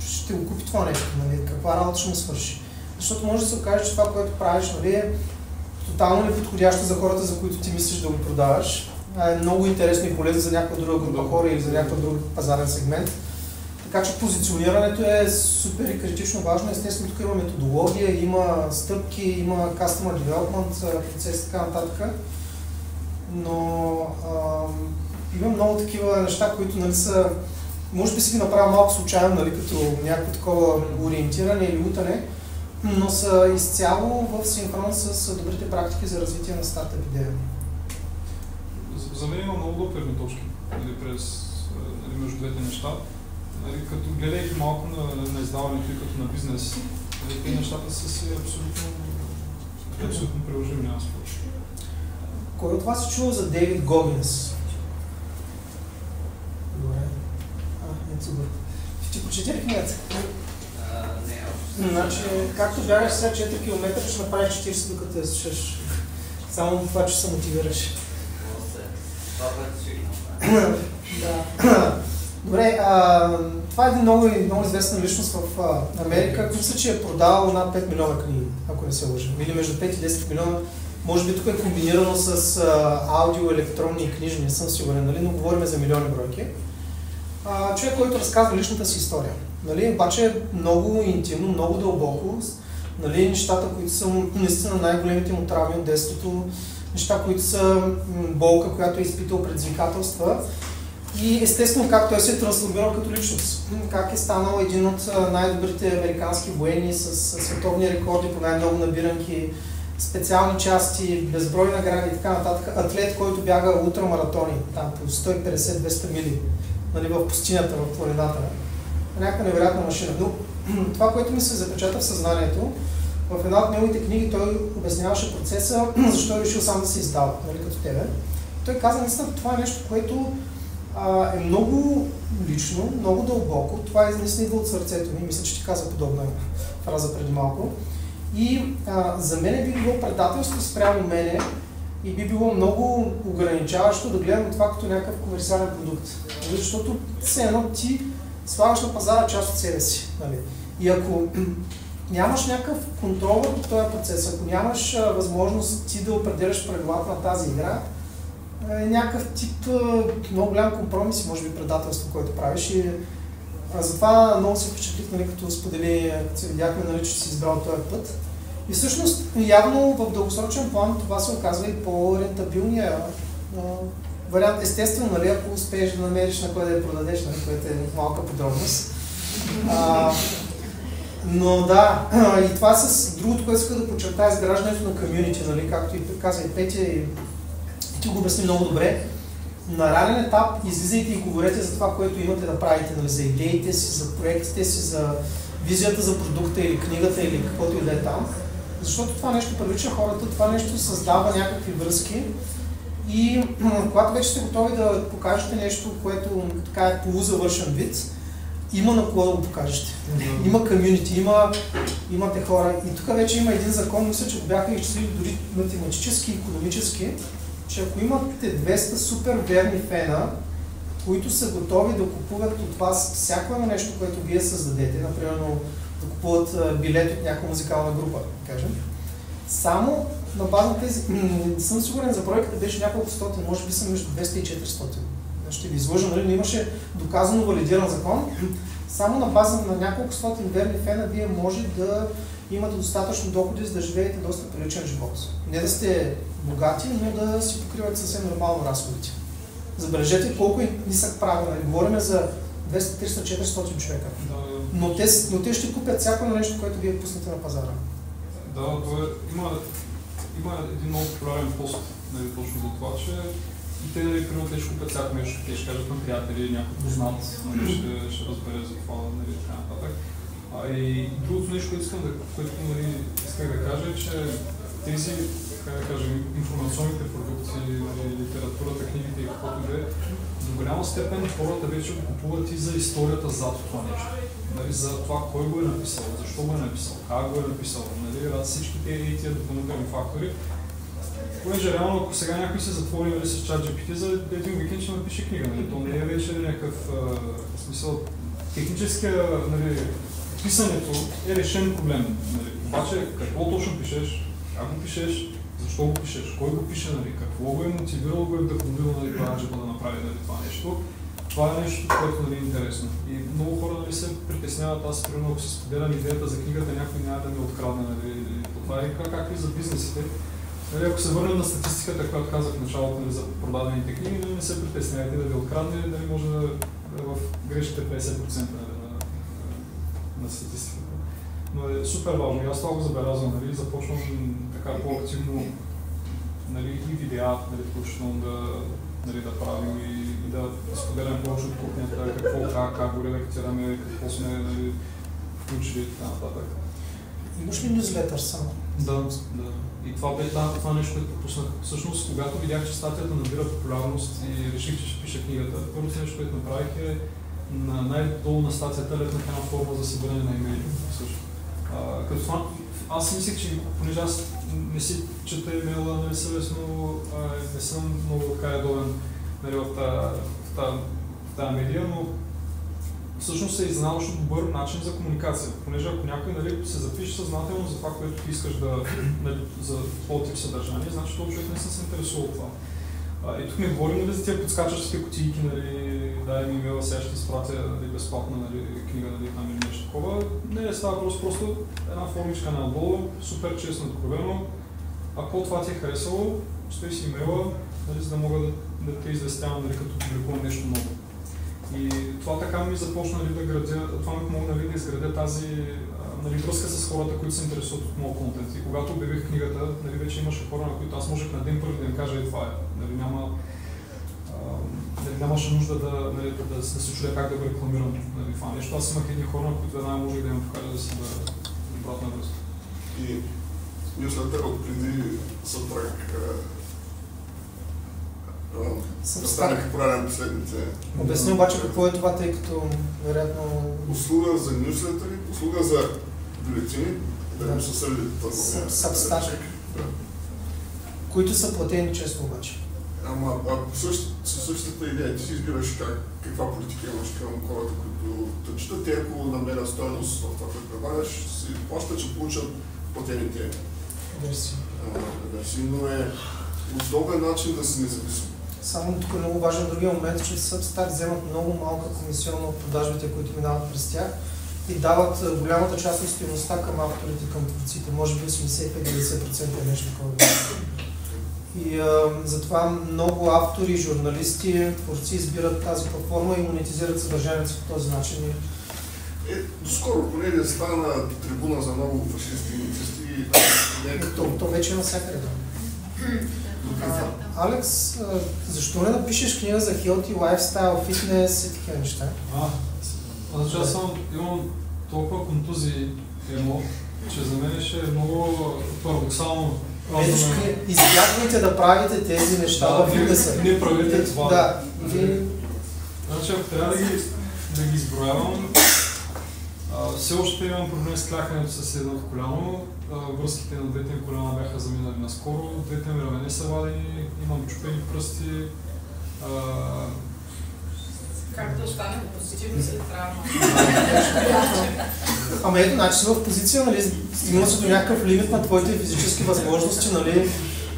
ще го купи това нещо, нали? Каква работа ще му свърши. Защото може да се окаже, че това, което правиш, нали, е тотално неподходящо за хората, за които ти мислиш да го продаваш. Е много интересно и полезно за някаква друга група хора или за някакъв друг пазарен сегмент. Така че позиционирането е супер и критично важно. Естествено, тук има методология, има стъпки, има customer development процес и така нататък. Но има много такива неща, които нали, са, може би си ги направя малко случайно, нали, като някакво такова ориентиране или утане, но са изцяло в синхрон с добрите практики за развитие на стартъп идея. За мен има много допирни точки между двете неща. Като гледайки малко на издаването и като на бизнес, тези нещата са си абсолютно приложими, аз според. Кой от вас е чул за Дейвид Гогинс? Добре. Не супер. Ще прочете ли книгата? Значи, както бягаш сега 4 км, ще направиш 40 докато я слушаш. Само това, че се мотивираш. Това, което си ги направи. Да. Добре, това е един много известна личност в Америка. Мисля, че е продавал над 5 милиона книги, ако не се лъжа. Или между 5 и 10 милиона. Може би тук е комбинирано с аудио, електронни и книжни, не съм сигурен, нали? Но говорим за милиони бройки. Човек, който разказва личната си история. Нали? Обаче много интимно, много дълбоко. Нали? Нещата, които са наистина най-големите му травми от детството, неща, които са болка, която е изпитал предизвикателства. И естествено как той се е трансформирал като личност. Как е станал един от най-добрите американски военни с световни рекорди по най-много набиранки, специални части, безброй награди и така нататък. Атлет, който бяга ултрамаратони, там по 150-200 мили, нали, в пустинята, в планината. Някаква невероятна машина. Но това, което ми се запечата в съзнанието, в една от неговите книги той обясняваше процеса, защо е решил сам да се издава, нали, като тебе. Той каза, наистина, това е нещо, което е много лично, много дълбоко. Това наистина идва от сърцето ми. Мисля, че ти каза подобна фраза преди малко. И за мен би било предателство спрямо мене и би било много ограничаващо да гледам това като някакъв комерциален продукт. Защото все едно ти слагаш на пазара част от себе си. Нали? И ако нямаш някакъв контрол върху този процес, ако нямаш възможност ти да определяш правилата на тази игра, е някакъв тип много голям компромис и може би предателство, което правиш. И затова много се впечатлих, нали, като сподели, като се видяхме, нали, че си избрал този път. И всъщност явно в дългосрочен план това се оказва и по-рентабилния вариант. Естествено, нали, ако успееш да намериш на кой да я продадеш, нали, което е малка подробност. Но да, и това с другото, което иска да подчертая, изграждането на комюнити, нали, както и каза и Петя, и ти го обясни много добре. На ранен етап излизайте и говорете за това, което имате да правите, нали, за идеите си, за проектите си, за визията за продукта или книгата или каквото и да е там. Защото това нещо привлича хората, това нещо създава някакви връзки и когато вече сте готови да покажете нещо, което така е полузавършен вид, има на кого да го покажете. Има комюнити, имате хора и тук вече има един закон, мисля, че го бяха изчислили дори математически и икономически, че ако имате 200 супер верни фена, които са готови да купуват от вас всяко едно нещо, което вие създадете, например да купуват билет от някаква музикална група, да кажем, само на база на тези, не съм сигурен за бройката, беше няколко стотин, може би са между 200 и 400. ще ви излъжа, нали, но имаше доказано валидиран закон. Само на база на няколко стотин верни фена вие може да имате достатъчно доходи, за да живеете доста приличен живот. Не да сте богати, но да си покривате съвсем нормално разходите. Забележете колко е нисък прага. Нали? Говорим за 200, 300, 400 човека. Но те ще купят всяко нещо, което вие пуснете на пазара. Да, има един много популярен пост, нали, точно за това, че и те, нали, примерно, те ще купят всяко нещо, те ще кажат на приятели, някой познат, нали, ще разбере за това, нали, така нататък. И другото нещо, което нали, исках да кажа, е, че тези, как да кажа, информационните продукти, нали, литературата, книгите и каквото и да е, до голяма степен хората вече го купуват и за историята зад това нещо. Нали, за това кой го е написал, защо го е написал, как го е написал, нали, всички тия допълнителни фактори. Понеже реално, ако сега някой се затвори, нали, с ChatGPT, за един уикенд ще напише книга, нали, то не е вече някакъв смисъл. Техническия, нали, писането е решен проблем. Нали. Обаче, какво точно пишеш, как го пишеш, защо го пишеш, кой го пише, нали, какво го е мотивирало, го е вдъхновило, нали, да направи, нали, това нещо. Това е нещо, което, нали, е интересно. И много хора, нали, се притесняват, аз примерно, ако се споделям идеята за книгата, някой няма да ми открадне, нали, това е както и за бизнесите. Нали, ако се върнем на статистиката, която казах в началото, нали, за продадените книги, нали, не се притеснявайте да ви открадне, дали може да е в грешите 50% на статистиката. Но е супер важно. И аз това го забелязвам, нали, започвам така по-активно, нали, и видеа, нали, включително да правим и да споделям повече от кухнята, как го редактираме, какво сме, нали, включили и така нататък. Имаш ли нюзлетър само? Да. И това бе това нещо, което пропуснах. Всъщност, когато видях, че статията набира популярност и реших, че ще пиша книгата, първото нещо, което направих е на най-долу на статията лепнах една форма за събиране на имейли. Като това, аз си мислих, че понеже аз не си чета имейла, нали, съвестно, не съм много така редовен, нали, в тази медия, но всъщност се изненадващо добър начин за комуникация. Понеже ако някой, нали, се запише съзнателно за това, което ти искаш да, нали, за твой тип съдържание, значи този човек не се интересува от това. И тук не говорим, нали, за тия подскачащи кутийки, нали, дай ми имейла, сега ще изпратя, нали, безплатна, нали, книга, нали, там или нещо такова. Не, става въпрос просто една формичка надолу, супер честно, откровено. Ако това ти е харесало, стои си имейла, нали, за да мога да те известявам, нали, като публикувам нещо ново. И това така ми започна, нали, да градя, това ми помогна, нали, да изградя тази, нали, връзка с хората, които се интересуват от моят контент. И когато обявих книгата, нали, вече имаше хора, на които аз можех на ден първи да им кажа и това е. Нали, нямаше нужда да се чудя как да го рекламирам, нали, това нещо. Аз имах едни хора, на които веднага можех да им покажа да си обратна връзка. И нюзлетър от преди Subtrack стане популярен последните. Обясни обаче какво е това, тъй като вероятно... Услуга за нюзлетъри, услуга за бюлетини, да им се сърди това. Substack. Които са платени често обаче. Ама същата идея, ти си избираш каква политика имаш към хората, които те четат. Те, ако намерят стойност в това, което предлагаш, си плащат, че получат платените версии, но е удобен начин да си независим. Само тук е много важен другия момент, че Substack вземат много малка комисионна от продажбите, които минават през тях и дават голямата част от стойността към авторите, към творците, може би 85-90% е нещо такова. И затова много автори, журналисти, творци избират тази платформа и монетизират съдържанието по този начин. Доскоро понеже стана трибуна за много фашисти и нацисти. То вече е навсякъде. Алекс, защо не напишеш книга за healthy lifestyle, фитнес и такива неща? Значи аз имам толкова контузии, че за мен ще е много парадоксално. Избягвайте да правите тези неща във фитнеса. Не правите това. Да. Значи ако трябва да ги изброявам, все още имам проблем с кляхането с едното коляно. Връзките на двете ми коляна бяха заминали наскоро, двете ми рамене са вадени, имам чупени пръсти. Как да остане позитивно след травма? Ама ето, значи си в позиция, нали, стигнал си до някакъв лимит на твоите физически възможности, нали,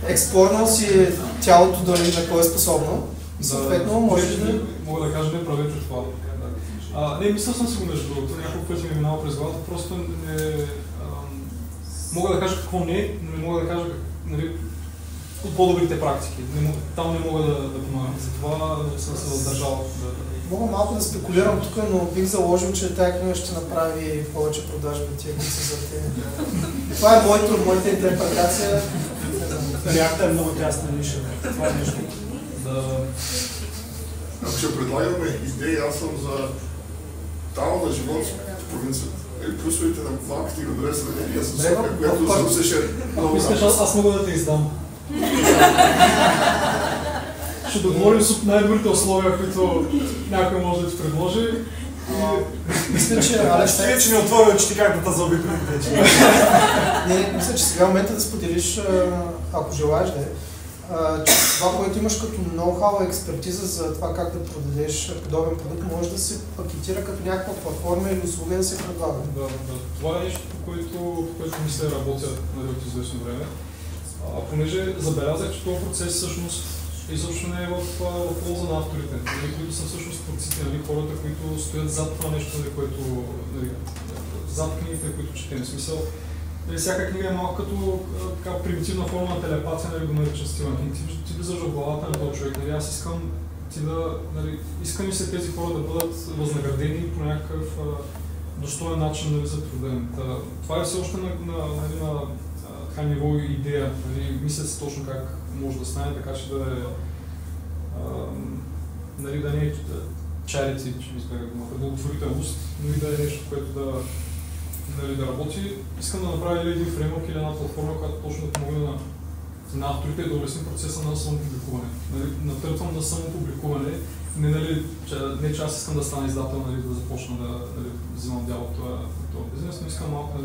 експорнал си тялото, дали на кое е способно И съответно можеш да... Мога да кажа, не правете това. Не, мисля съм си го между другото, няколко пъти ми е минало през главата, просто не... Мога да кажа какво не, но не мога да кажа нали, от по-добрите практики. Там не мога да помагам. Затова съм се въздържал. Мога малко да спекулирам тук, но бих заложил, че тази книга ще направи повече продажби от тия, които са за те. Това е моята интерпретация. Реакта е много тясна ниша. Това е нещо. Ако ще предлагаме идеи, аз съм за тао на живот в провинцията. Плюсовете на малките градове сравнение с София, която се ще... Ако искаш, аз мога да те издам. Ще договорим с най-добрите условия, които някой може да ти предложи. Мисля, че не отворя очите как да те заобиколите. Мисля, че сега е момента да споделиш, ако желаеш да е, че това, което имаш като ноу-хау експертиза за това как да продадеш подобен продукт, може да се пакетира като някаква платформа или услуга да се предлага. Да. Това е нещо, по което мисля работя от известно време. Понеже забелязах, че този процес всъщност изобщо не е в полза на авторите, които са всъщност творците, хората, които стоят зад това нещо, което зад книгите, които четем. В смисъл, всяка книга е малко като примитивна форма на телепатия, го нарича Стивън Кинг. Ти влизаш в главата на този човек. Аз искам и се тези хора да бъдат възнаградени по някакъв достоен начин за труда им. Това е все още на ниво идея. Мисля си точно как може да стане, така че да не е charity, че ми избягах думата, благотворителност, но и да е нещо, което да работи. Искам да направя един фреймворк или една платформа, която точно да помогне на авторите да улесни процеса на самопубликуване. Натъртвам на самопубликуване, не че аз искам да стана издател, да започна да взимам дял от този бизнес, но искам малко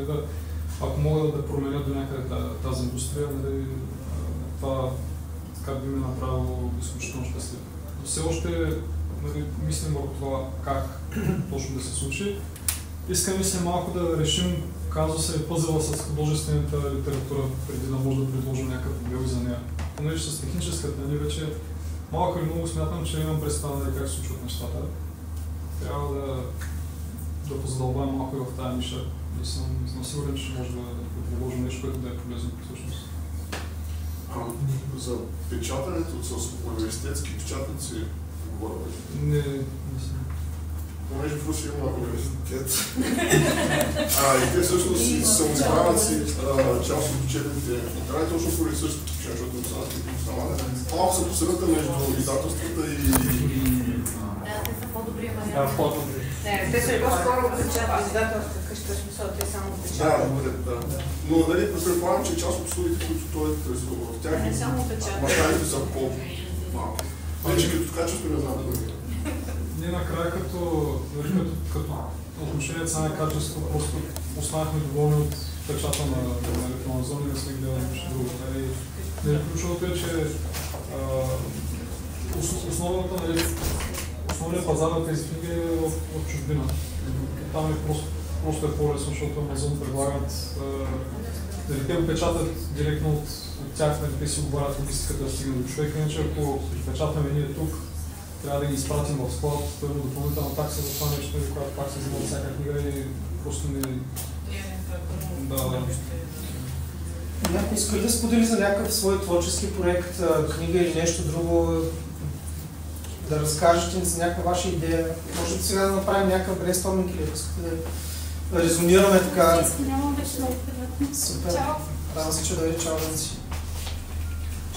ако мога да променя до някъде тази индустрия, това би ме направило изключително щастлив. Все още мислим върху това как точно да се случи. Искаме се малко да решим казуса и пъзела с художествената литература, преди да може да предложим някакъв модел за нея. Понеже с техническата, вече малко или много смятам, че имам представа как се случват нещата. Трябва да позадълбаем малко и в тази ниша. И съм сигурен, че може да предложим нещо, което да е полезно всъщност. За печатането с университетски печатници говоря ли? Не съм. Понеже в Русия има университет. И те всъщност самоизбравят си част от учебните материали, точно поради същото, защото не са основане. Малко са посредата между издателствата и... Да, те са по-добри варианти. Те са по-скоро печатат издателства, къща смисъл, те само печатат. Да. Но предполагам, че част от услугите, които той е търсил в тях, не само печатат. мащабите са по-малко. Вече като качество не знам да. Ние накрая като отношение цена-качество просто останахме доволни от печата на Амазон и не сме гледали нещо друго. Ключовото е, че основният пазар на тези книги е в чужбина. Там просто е по-лесно, защото Амазон предлагат те го печатат директно от тях, те си отговарят логистиката да стигне до човека, иначе ако печатаме ние тук, трябва да ги изпратим в склад, да има допълнителна такса за това нещо, която пак се взима от всяка книга и просто не... Някой иска да сподели за някакъв свой творчески проект, книга или нещо друго, да разкажете за някаква ваша идея. Може да сега да направим някакъв брейнсторминг или ако искате да резонираме така. Нямам вече много. Супер. Радвам се, че дойде. Чао, Ленци.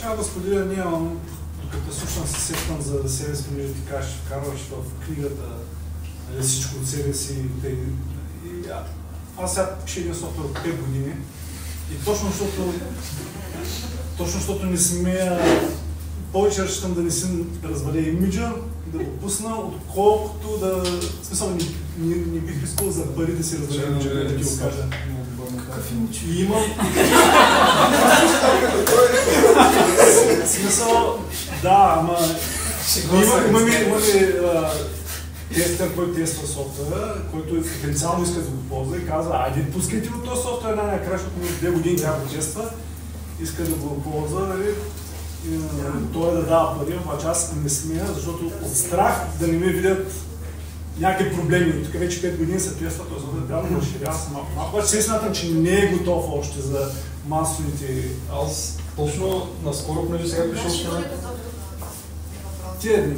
Чао да споделя, нямам, докато слушам се сетвам за себе си, понеже ти кажеш, вкарваш в книгата всичко от себе си. Аз сега пиша един софтуер от 5 години и точно защото не смея, повече разчитам да не си разваля имиджа, да го пусна, отколкото да... В смисъл, не бих искал за пари да си разваля имиджа, да ти го кажа. Какъв имидж? И имам... В смисъл, да, ама... Имаме тестър, който тества софтуера, който потенциално иска да го ползва и казва, айде пускайте от този софтуер най-накрая, защото ми 2 години трябва да тества, иска да го ползва, нали? той да дава пари, обаче аз не смея, защото от страх да не ме видят някакви проблеми. Тук вече 5 години се тества, т.е. да трябва да разширява се малко. Обаче се смятам, че не е готов още за масовите... Аз точно наскоро, понеже сега пиша още на... Тия дни.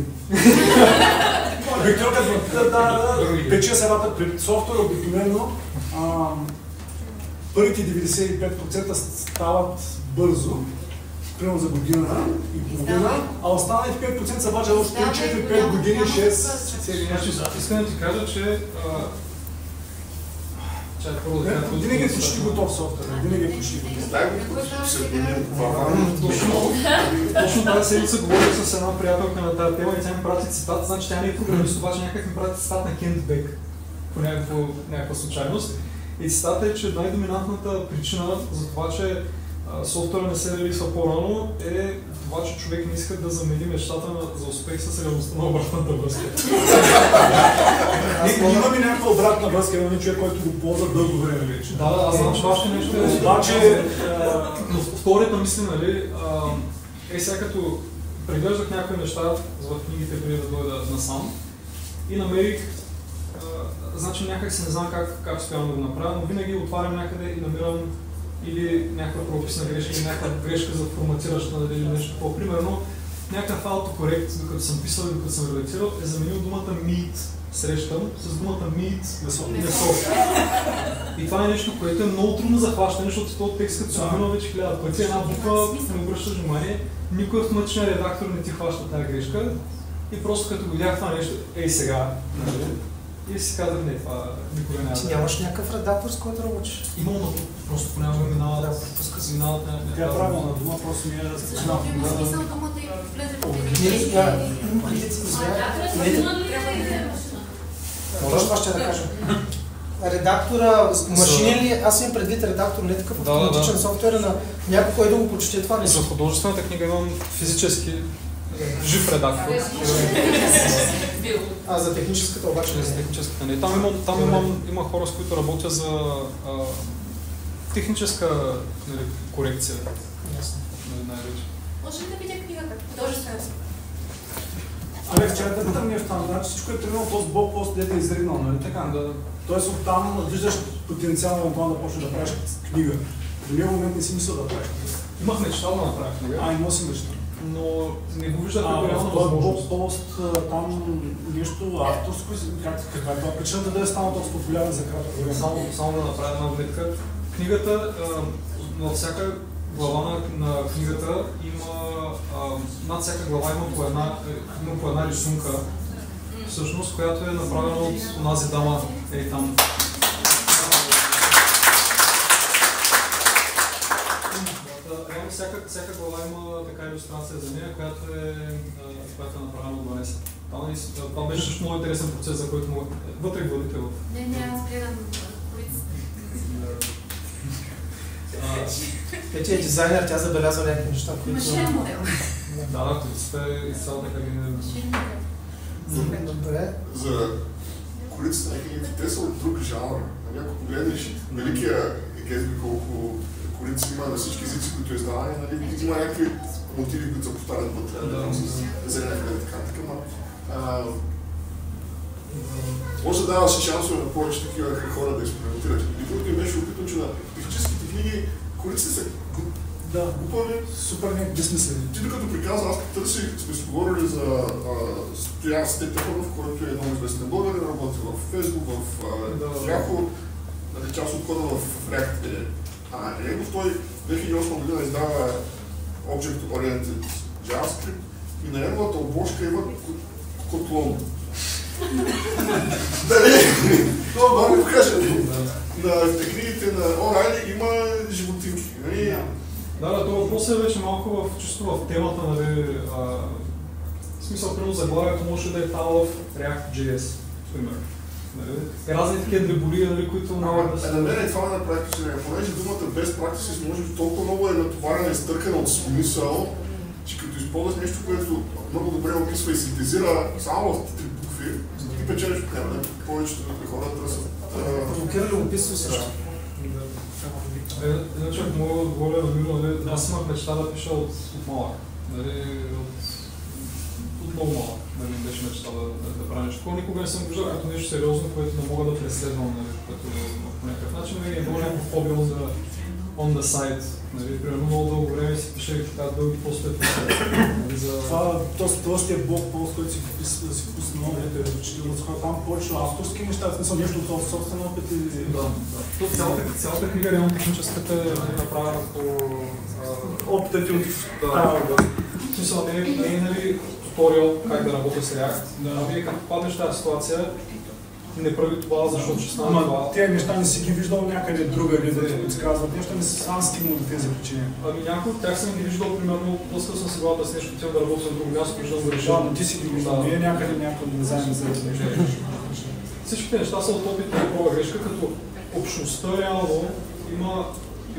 Пече се работа пред софтуера обикновено. Първите 95% стават бързо, примерно за година и половина, а останалите 5% се важат още 4-5 години, 6-7. Искам да ти кажа, че винаги е почти готов софтуер, винаги е почти готов. Точно тази седмица говорих с една приятелка на тази тема и тя ми прати цитат, значи тя не е програмист, обаче някак ми прати цитат на Кент Бек по някаква случайност. И цитата е, че най-доминантната причина за това, че софтуера не се релизва по-рано е това, че човек не иска да замени мечтата за успех с реалността на обратната връзка. Имаме някаква обратна връзка, имаме човек, който го ползва дълго време вече. Да, аз знам, че още нещо е... Обаче... Втората мисли, нали, сега като преглеждах някои неща в книгите преди да дойда насам и намерих, значи някак си не знам как успявам да го направя, но винаги отварям някъде и намирам или някаква правописна грешка, или някаква грешка за форматираща или нещо такова. Примерно, някакъв автокорект, докато съм писал и докато съм редактирал, е заменил думата meet, срещам, с думата meet месо. И това е нещо, което е много трудно за хващане, защото този текст като съм минал вече 1000 пъти, една буква не обръщаш внимание, никой автоматичен редактор не ти хваща тази грешка и просто като го видях това нещо, сега, и си казах, не, това никога няма. Ти нямаш някакъв редактор, с който работиш? Имам, но просто понякога минава пропуска си минават на... Тя е правилна дума, просто ми е разпочинал. Има смисъл думата и влезе в Точно това ще да кажа. Редактора, машинен ли? Аз имам предвид редактор, не такъв автоматичен софтуер на някой, който да го прочете това нещо. За художествената книга имам физически жив редактор. За техническата обаче не. За техническата не. Там има хора, с които работя за техническа корекция. Най-вече. Може ли да видя книгата? Художествена. Алекс, чай да питам нещо там, значи всичко е тръгнало този блокпост, дете е изригнал, нали така? Тоест оттам виждаш потенциално на това да почнеш да правиш книга. В един момент не си мисля да правиш книга. Имах мечта да направя книга. Имал си мечта. Но не го виждах като реална възможност. Блокпост, там нещо авторско, каква е това причината да е станал толкова популярен за кратко време? Само да направя една вметка. Книгата, във всяка глава на книгата има, над всяка глава има по една рисунка, всъщност, която е направена от онази дама, там. Всяка глава има така илюстрация за нея, която е направена от Ванеса. Това беше също много интересен процес, за който мога вътре главите в... Не, аз гледам Петя е дизайнер, тя забелязва някакви неща, които... Машинен модел. Да, това е изцяло така генерално. Добре. За колицата на книгите, те са от друг жанр. Ако погледнеш великия Гетсби, колко колици има на всички езици, които издавани, има някакви мотиви, които се повтарят вътре, за някакъде така. Може да даваш шансове на повече такива хора да експериментират. И другото ми беше опитно, че на техническите книги колиците са глупави. Супер безсмислени. Ти докато приказва, аз като търси, сме си говорили за Стоян Степанов, който е много известен българин, работи в Фейсбук, в Yahoo, част от кода в React. Негов той в 2008 година издава Object Oriented JavaScript и на неговата обложка има котлон. Дали? Това много го кажа. На книгите на O'Reilly има животинки. Да, това въпрос е вече малко чисто в темата, в смисъл, примерно заглавието може да е това в React.js, примерно. Разни такива дреболии, които могат да се... На мен е това на практика, понеже думата без практика може би толкова много е натоварена и изтъркана от смисъл, че като използваш нещо, което много добре описва и синтезира само в три букви, ти печелиш по време, повечето хора търсят. Провокира любопитство също. Иначе, ако мога да отговоря на Миро, аз имах мечта да пиша от малък. Нали, от много малък беше мечта да правя нещо. Никога не съм виждал като нещо сериозно, което не мога да преследвам, нали, като по някакъв начин. Винаги е било някакво хобби за on the side. Нали, примерно много дълго време си пишех така дълги постове. Това този блог пост, който си пусна новите учителници, когато там повече авторски неща, в смисъл нещо от собствен опит и... Да. Цялата книга, реално техническата е направена по... Опитът ти от... В смисъл, не е нали туториал как да работя с React. Ами като попаднеш в тази ситуация, не прави това, защото ще стане това. Тези неща не си ги виждал някъде другаде, да ти казват нещо, не си сам стигнал до тези причини. Ами някои от тях съм ги виждал, примерно, блъскал съм се главата с нещо, отивам да работя на друго място, виждам да реша. Да, но ти си ги виждал, вие някъде дизайн за нещо. Всичките неща са от опит и проба грешка, като общността реално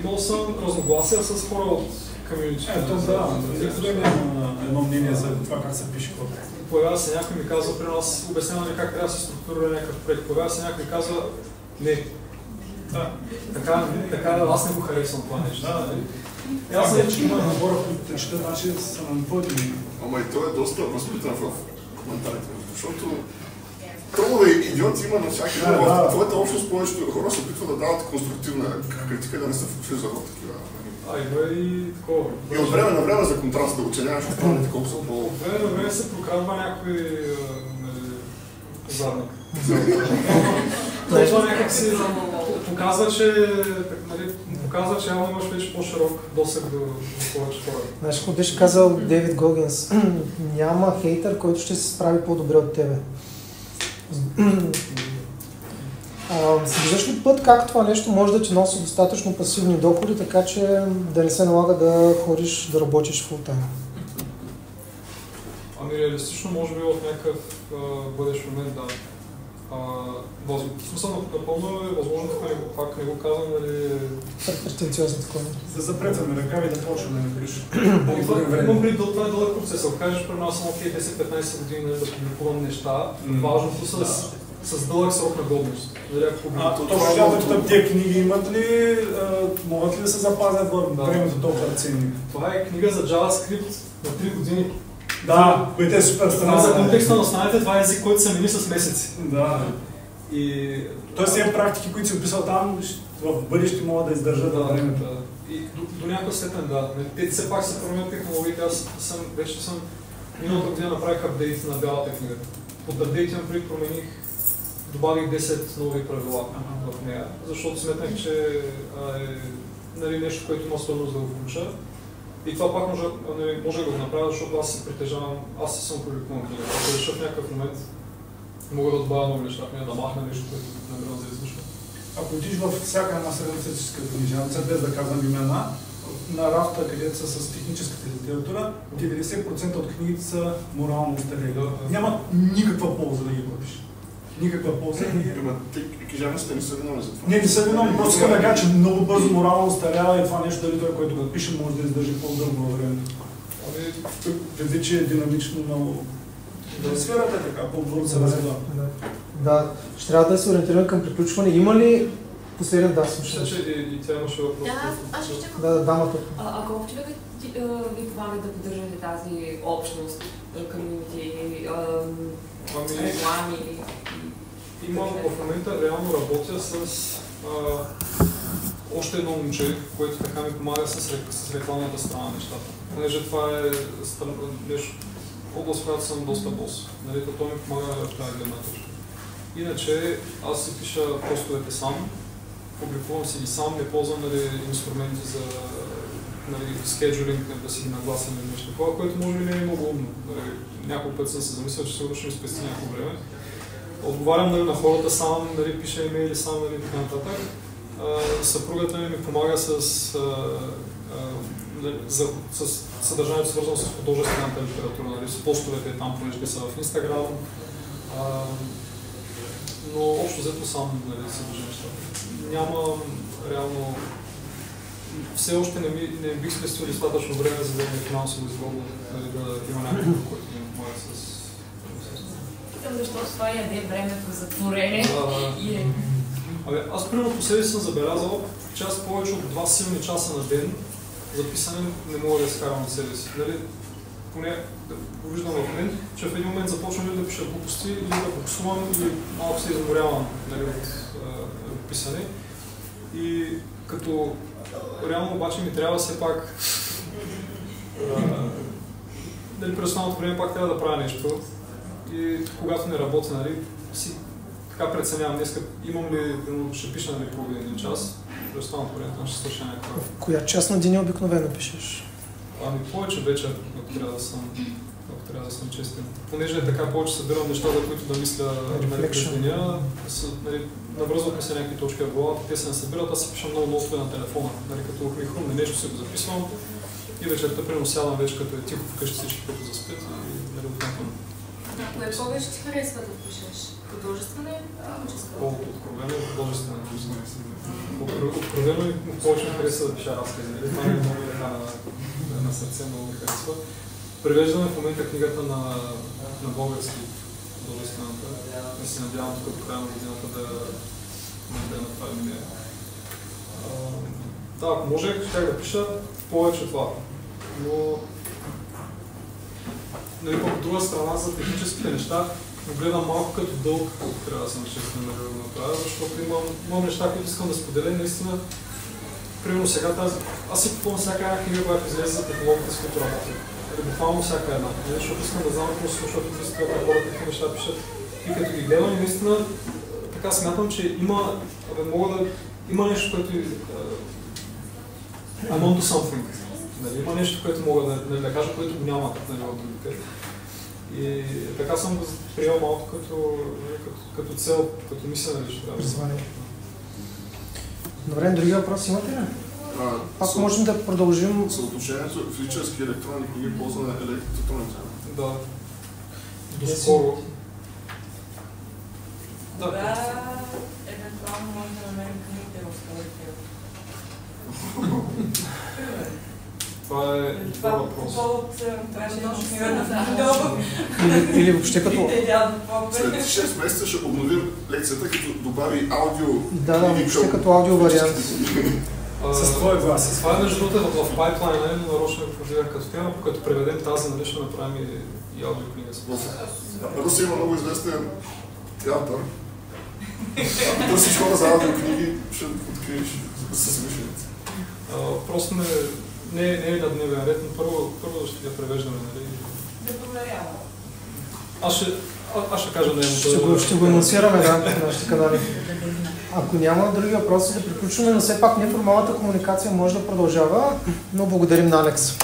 имал съм разногласия с хора от комьюнитито. Ето да, никога няма едно мнение за това как се пише код. Появява се някой ми казва, при нас обяснявам ли как трябва да се структурира някакъв проект. Появява се някой и казва, не. Така аз не го харесвам това нещо. Аз не, че има на хора, които четат, значи са на твоите. Ама и той е доста възпитан в коментарите, защото много идиоти има навсякъде. В твоята общност повечето хора се опитват да дават конструктивна критика, да не се фокусират за такива. И такова. И от време на време за контраст да оценяваш останалите колко са по... От време на време се прокрадва някой задник. Това някак си показва, че явно имаш вече по-широк досег до повече хора. Знаеш, какво беше казал Дейвид Гогинс? Няма хейтър, който ще се справи по-добре от тебе. Виждаш ли път как това нещо може да ти носи достатъчно пасивни доходи, така че да не се налага да ходиш да работиш фултайм? Ами реалистично може би в някакъв бъдещ момент, да. В смисъл напълно е възможно, пак не го казвам, нали... Претенциозно такова. Да запретваме ръкави да почваме да напишеш. Имам преди това е дълъг процес. Ако кажеш при нас само 10-15 години да публикувам неща, важното с дълъг срок на годност. Точно смятам, тия книги имат ли, могат ли да се запазят във времето толкова ценни? Това е книга за JavaScript на 3 години. Да, което е супер странно. За контекста на останалите, това е език, който се мени с месеци. Да. Тоест тия практики, които си описал там, в бъдеще могат да издържат във времето. И до някаква степен, да. Те все пак се променят технологиите. Аз вече съм миналата година направих апдейт на бялата книга. Под апдейт имам преди промених, добавих 10 нови правила в нея, защото сметнах, че е нещо, което има стойност да го включа. И това пак може да го направя, защото аз се притежавам, аз си съм публикуван книга. Ако реша в някакъв момент, мога да добавя нови неща в нея, да махна нещо, което намирам за излишно. Ако отиш в всяка една средностатическа книжница, без да казвам имена, на рафта, където са с техническата литература, 90% от книгите са морално устарели. Няма никаква полза да ги купиш. Никаква полза. Книжарниците не са виновни за това. Не са виновни, просто искам да кажа, че много бързо морално устарява и това нещо, дали той, който го пише, може да издържи по-дълго във времето. Преди, че е динамично много. Сферата е така, по-бързо се развива. Да, ще трябва да се ориентираме към приключване. Има ли последен Мисля, че и тя имаше въпрос. Да, аз ще чакам. Да, дамата. Ако човек ви помага да поддържате тази общност, комьюнити, реклами? Имам в момента реално работя с още едно момче, което така ми помага с рекламната страна на нещата. Понеже това е нещо, област, в която съм доста бос. Нали, той ми помага в тази гледна точка. Иначе аз си пиша постовете сам, публикувам си ги сам, не ползвам инструменти за скеджулинг, да си ги нагласим или нещо такова, което може би не е много умно. Няколко път съм се замислял, че сигурно ще ми спести някакво време. Отговарям на хората сам, пиша имейли сам и така нататък. Съпругата ми помага с съдържанието, свързано с художествената литература, с постовете там, понеже са в Инстаграм. Но общо взето сам се държа нещата. Нямам реално... Все още не бих спестил достатъчно време, за да е финансово изгодно, да има някакъв, който ми помага с... Защото това яде времето за творение и... Аз примерно по себе съм забелязал, че аз повече от 2 силни часа на ден за писане не мога да изкарвам от себе си. поне да го виждам в мен, че в един момент започвам да пиша глупости или да буксувам или малко се изморявам, нали, от писане. И като реално обаче ми трябва все пак дали през останалото време пак трябва да правя нещо. И когато не работя, нали, си така преценявам днес, имам ли, ще пиша, нали, половин един час, през останалото време там ще свърша някаква. В коя част на деня обикновено пишеш? Ами повече вечер, ако трябва да съм честен. Понеже е така, повече събирам неща, за които да мисля през деня, нали, навръзват ми се някакви точки в главата, те се не събират, аз си пиша много нотове на телефона, нали, като ми хрумне нещо си го записвам и вечерта примерно сядам вече, като е тихо вкъщи всички, които заспят и нали, отнякам. Кое повече ти харесва да пишеш? Художествена или техническа? Откровено и художествена. Откровено и повече ми харесва да пиша разкази. Това ми е много на сърце, много ми харесва. Превеждаме в момента книгата на български художествената. И се надявам тук до края на годината да направим нея. Да, ако можех, щях да пиша повече това. Но нали, от друга страна за техническите неща го гледам малко като дълг, колко трябва да съм честен да го направя, защото имам неща, които искам да споделя. Наистина, примерно сега аз си купувам всяка една книга, която излезе за технологията, с които работя. Буквално всяка една, защото искам да знам какво се случва, какви стоят на хората, какви неща пишат. И като ги гледам, наистина така смятам, че има нещо, което I'm onto something. Има нещо, което мога да кажа, което го няма от другите. И така съм го приел малко като цел, като мисля, нали, ще трябва. Добре, други въпроси имате ли? Пак можем да продължим. Съотношението физически и електронни книги ползва на електронните. Да. Доскоро. Да, евентуално може да намерим книгите в скалите. Това е това въпрос. Или въобще като... След 6 месеца ще обновим лекцията, като добави аудио. Да, въобще като аудио вариант. С твоя глас. Това е между другото в пайплайна, но нарочно го продължавам като тема, като преведем тази, нали, ще направим и аудиокнига. В Русия има много известен театър. Ако търсиш хора за аудиокниги, ще откриеш със мишленици. Просто не е на дневен ред, но първо ще я превеждаме, нали? Да проверявам. Аз ще кажа да Ще го анонсираме на нашите канали. Ако няма други въпроси, да приключваме, но все пак неформалната комуникация може да продължава, но благодарим на Алекс.